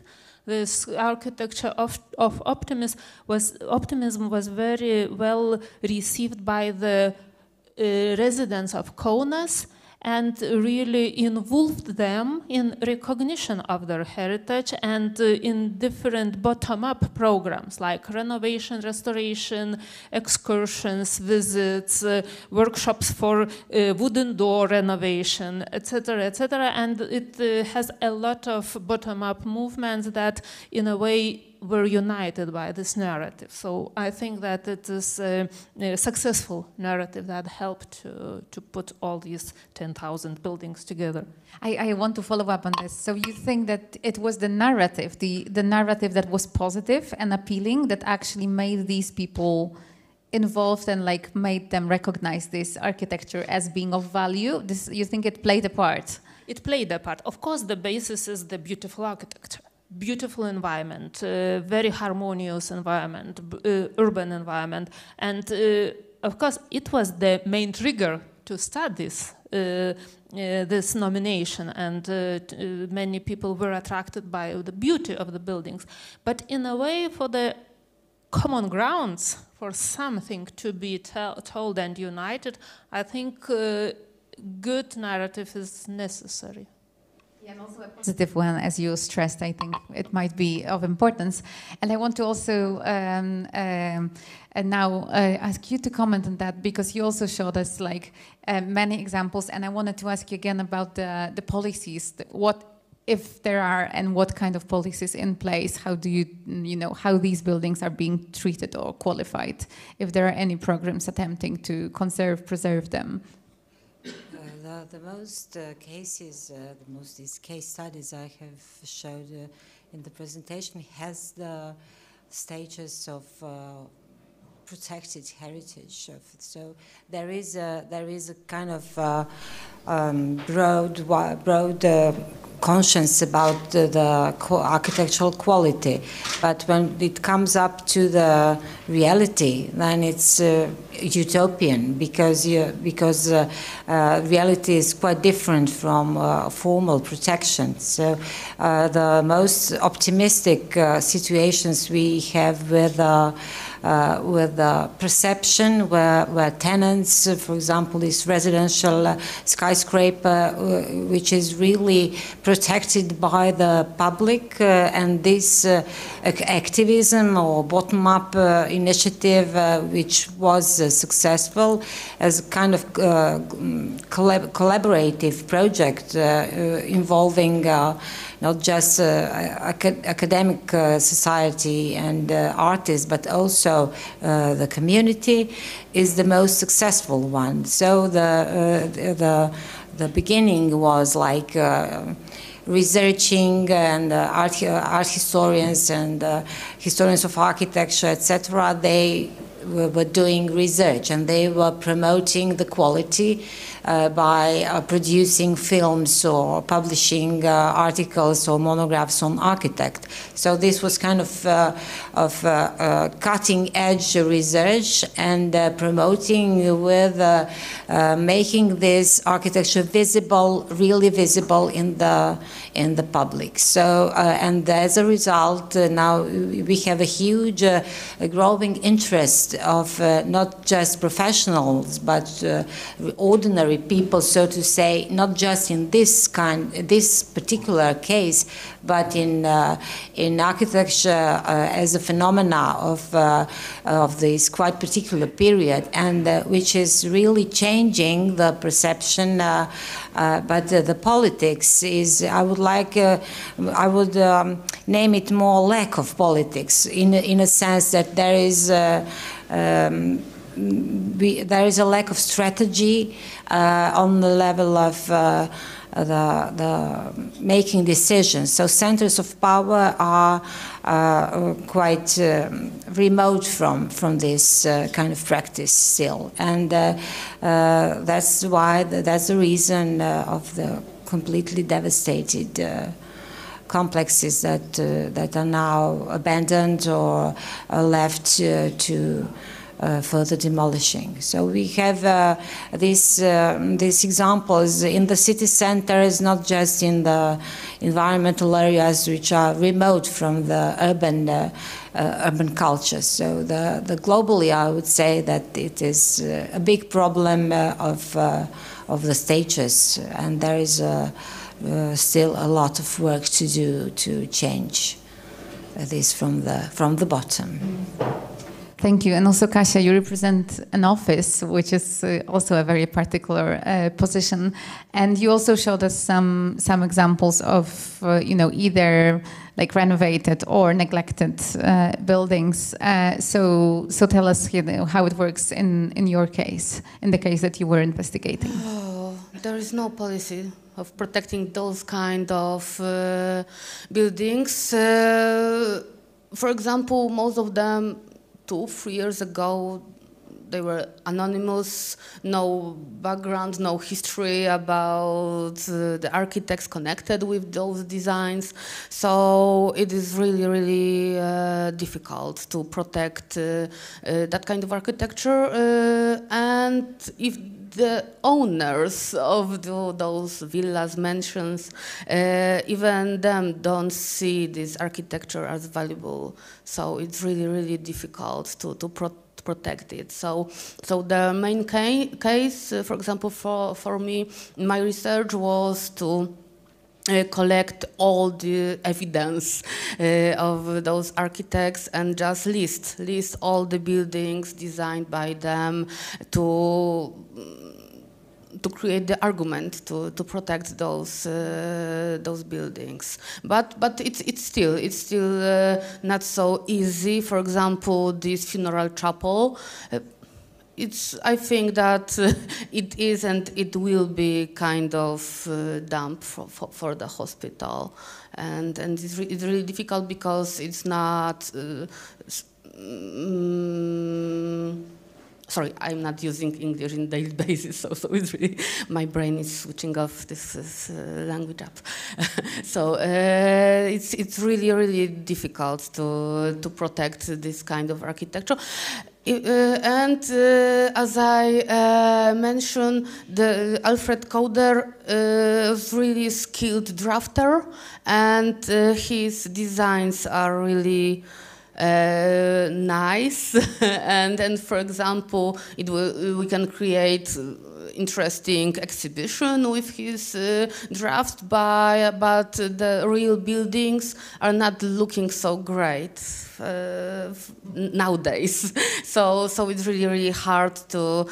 this architecture of optimism was very well received by the residents of Kaunas, and really involved them in recognition of their heritage and in different bottom-up programs like renovation, restoration, excursions, visits, workshops for wooden door renovation, etc., etc. And it has a lot of bottom-up movements that, in a way, were united by this narrative. So I think that it is a successful narrative that helped to put all these 10,000 buildings together. I want to follow up on this. So you think that it was the narrative, the narrative that was positive and appealing that actually made these people involved and like made them recognize this architecture as being of value? You think it played a part? It played a part. Of course, the basis is the beautiful architecture. Beautiful environment, very harmonious environment, urban environment. And of course, it was the main trigger to start this nomination, and many people were attracted by the beauty of the buildings. But in a way, for the common grounds, for something to be told and united, I think good narrative is necessary. Yeah, and also a positive one, as you stressed. I think it might be of importance. And I want to also now ask you to comment on that, because you also showed us like many examples. And I wanted to ask you again about the policies. What, if there are, and what kind of policies in place? How do you know, how these buildings are being treated or qualified? If there are any programs attempting to conserve, preserve them? There The most cases, these case studies I have showed in the presentation has the status of protected heritage. So there is a kind of broad conscience about the architectural quality, but when it comes up to the reality, then it's utopian, because reality is quite different from formal protection. So the most optimistic situations we have with the perception where tenants, for example, this residential skyscraper, which is really protected by the public, and this activism or bottom-up initiative, which was successful as a kind of collaborative project involving not just academic society and artists, but also the community, is the most successful one. So the beginning was like researching, and art historians and historians of architecture, etc. They were doing research, and they were promoting the quality by producing films or publishing articles or monographs on architect. So this was kind of cutting-edge research and promoting with making this architecture visible, really visible in the public. So and as a result, now we have a huge growing interest of not just professionals but ordinary people, so to say, not just in this particular case, but in architecture as a phenomena of this quite particular period, and which is really changing the perception. But the politics is, I would name it more lack of politics, in a sense that there is a lack of strategy on the level of the making decisions. So centers of power are quite remote from this kind of practice still, and that's the reason of the completely devastated complexes that are now abandoned or left to further demolishing. So we have these examples in the city centers, not just in the environmental areas which are remote from the urban culture. So the globally, I would say that it is a big problem of the stages, and there is still a lot of work to do to change this from the bottom. Thank you. And also, Kasia, you represent an office, which is also a very particular position. And you also showed us some examples of, either like renovated or neglected buildings. So tell us how it works in your case, in the case that you were investigating. Oh, there is no policy of protecting those kind of buildings. For example, most of them 2-3 years ago, they were anonymous, no background, no history about the architects connected with those designs. So it is really, really difficult to protect that kind of architecture. And if the owners of those villas, mansions, even them don't see this architecture as valuable. So it's really, really difficult to protect it. So the main case, for example, for me, my research was to collect all the evidence of those architects and just list all the buildings designed by them to create the argument to protect those buildings. But it's still not so easy. For example, this funeral chapel. I think that it is and it will be kind of dump for the hospital, and it's really difficult because it's not. Sorry, I'm not using English in daily basis, so it's really, my brain is switching off this language app. So it's really difficult to protect this kind of architecture. And as I mentioned, Alfred Kauder was really skilled drafter, and his designs are really nice. and for example, we can create interesting exhibition with his draft, but the real buildings are not looking so great nowadays. So it's really hard to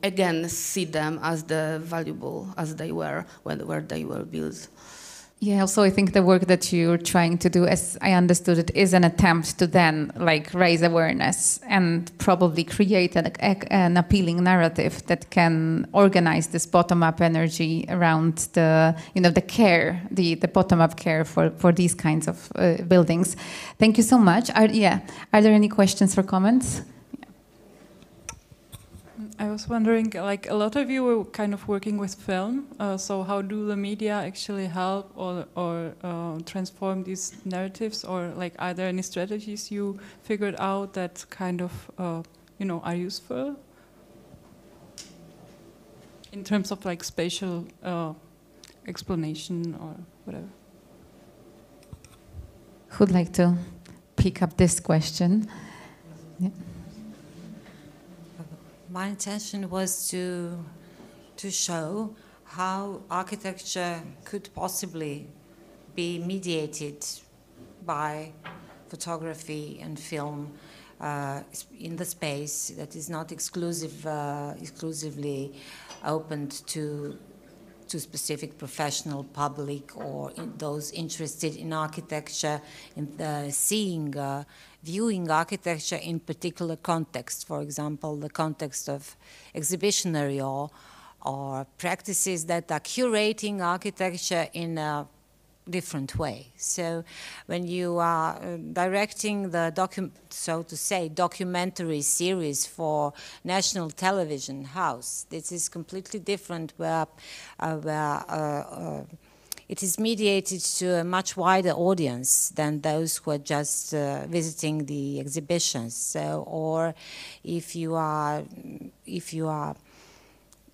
again see them as the valuable as they were where they were built. Yeah, also I think the work that you're trying to do, as I understood it, is an attempt to then like raise awareness and probably create an appealing narrative that can organize this bottom-up energy around the care, the bottom-up care for these kinds of buildings. Thank you so much. Are there any questions or comments? I was wondering, like a lot of you were kind of working with film, so how do the media actually help or transform these narratives, or like are there any strategies you figured out that kind of are useful in terms of like spatial explanation or whatever? Who'd like to pick up this question? Yeah. My intention was to show how architecture could possibly be mediated by photography and film in the space that is not exclusively opened to specific professional public or those interested in architecture and viewing architecture in particular context, for example, the context of exhibitionary or practices that are curating architecture in a different way. So when you are directing the documentary series for national television house, this is completely different where it is mediated to a much wider audience than those who are just visiting the exhibitions. So, or if you are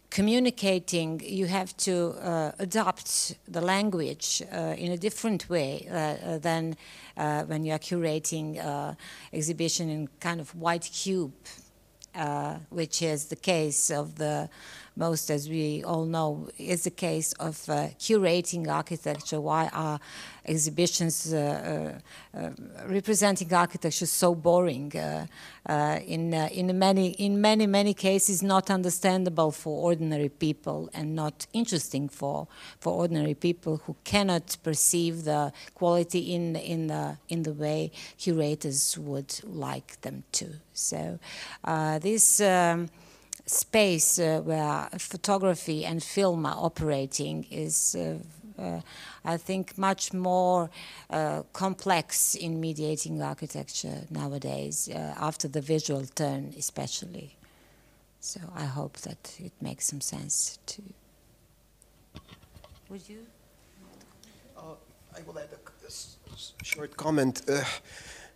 communicating, you have to adopt the language in a different way than when you are curating exhibition in kind of white cube, which is the case of the most, as we all know, is the case of curating architecture. Why are exhibitions representing architecture so boring? In many cases, not understandable for ordinary people and not interesting for ordinary people who cannot perceive the quality in the way curators would like them to. So this space where photography and film are operating is, I think, much more complex in mediating architecture nowadays, after the visual turn especially. So I hope that it makes some sense to... Would you? I will add a short comment.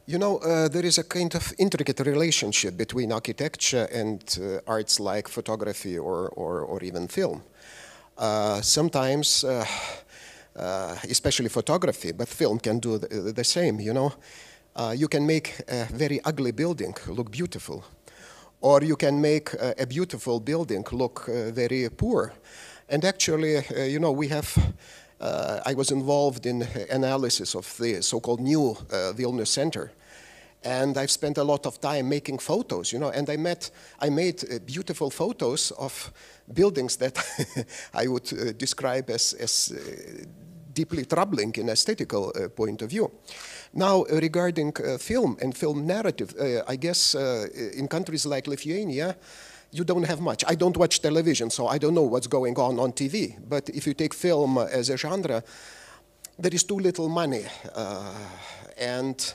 There is a kind of intricate relationship between architecture and arts like photography or even film. Sometimes, especially photography, but film can do the same, You can make a very ugly building look beautiful, or you can make a beautiful building look very poor. And actually, we have... I was involved in analysis of the so-called new Vilnius Center. And I've spent a lot of time making photos, and I made beautiful photos of buildings that I would describe as deeply troubling in aesthetical point of view. Now, regarding film and film narrative, I guess in countries like Lithuania, you don't have much. I don't watch television, so I don't know what's going on TV. But if you take film as a genre, there is too little money. And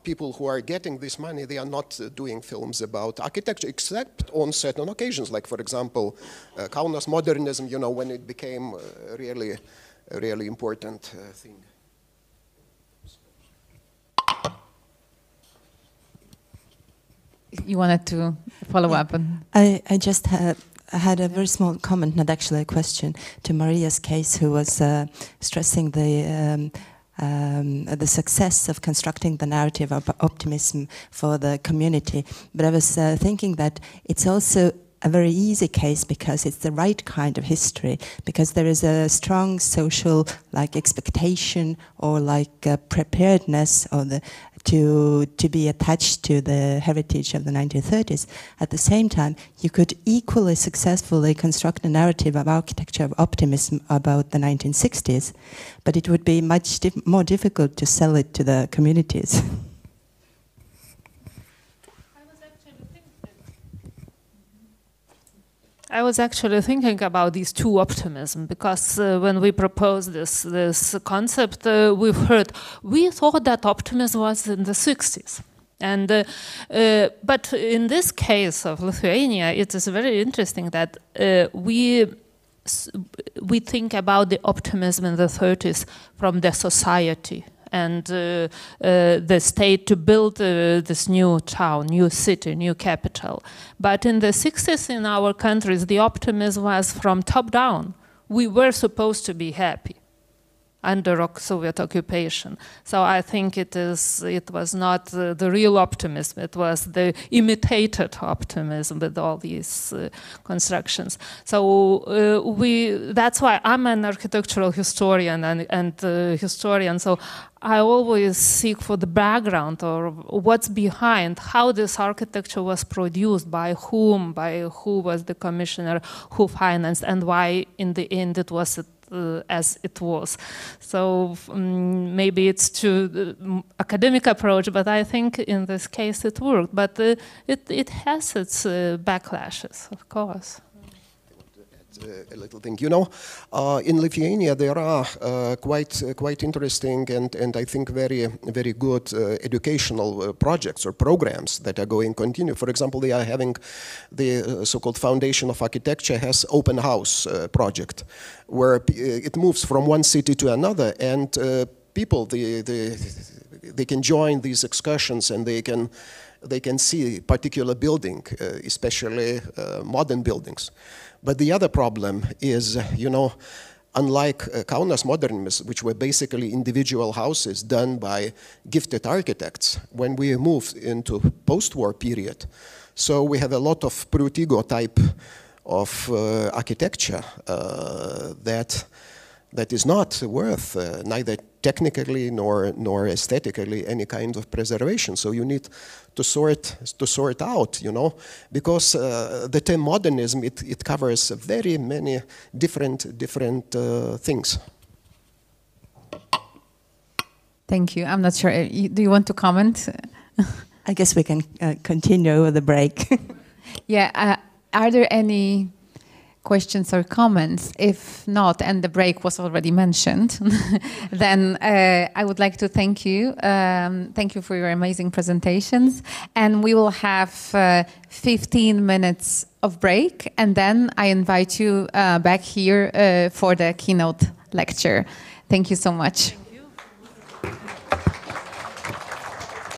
people who are getting this money, they are not doing films about architecture, except on certain occasions, like, for example, Kaunas Modernism, you know, when it became a really important thing. You wanted to follow up on? I just had a very small comment, not actually a question, to Marija's case, who was stressing the success of constructing the narrative of optimism for the community. But I was thinking that it's also a very easy case because it's the right kind of history, because there is a strong social expectation or preparedness or to be attached to the heritage of the 1930s. At the same time, you could equally successfully construct a narrative of architecture of optimism about the 1960s, but it would be much more difficult to sell it to the communities. I was actually thinking about these two optimism, because when we proposed this concept, we thought that optimism was in the 60s. And, but in this case of Lithuania, it is very interesting that we think about the optimism in the 30s from the society and the state to build this new town, new city, new capital. But in the 60s in our countries, the optimism was from top down. We were supposed to be happy under Soviet occupation. So I think it was not the real optimism, it was the imitated optimism with all these constructions. So that's why I'm an architectural historian and historian, so I always seek for the background or what's behind, how this architecture was produced, by whom was the commissioner, who financed, and why in the end it was as it was. So maybe it's too academic approach, but I think in this case it worked. But it has its backlashes, of course. A little thing, you know, in Lithuania there are quite interesting and I think very good educational projects or programs that are going to continue. For example, they are having the so-called Foundation of Architecture has open house project, where it moves from one city to another, and people they can join these excursions and they can see particular building, especially modern buildings. But the other problem is, you know, unlike Kaunas Modernism, which were basically individual houses done by gifted architects, when we moved into post-war period, so we have a lot of Prutigo type of architecture that is not worth neither technically nor aesthetically any kind of preservation. So you need to sort out, you know, because the term modernism, it covers very many different things. Thank you. I'm not sure. Do you want to comment? I guess we can continue with the break. Yeah. Are there any questions or comments? If not, and the break was already mentioned, then I would like to thank you. Thank you for your amazing presentations. And we will have 15 minutes of break, and then I invite you back here for the keynote lecture. Thank you so much. Thank you.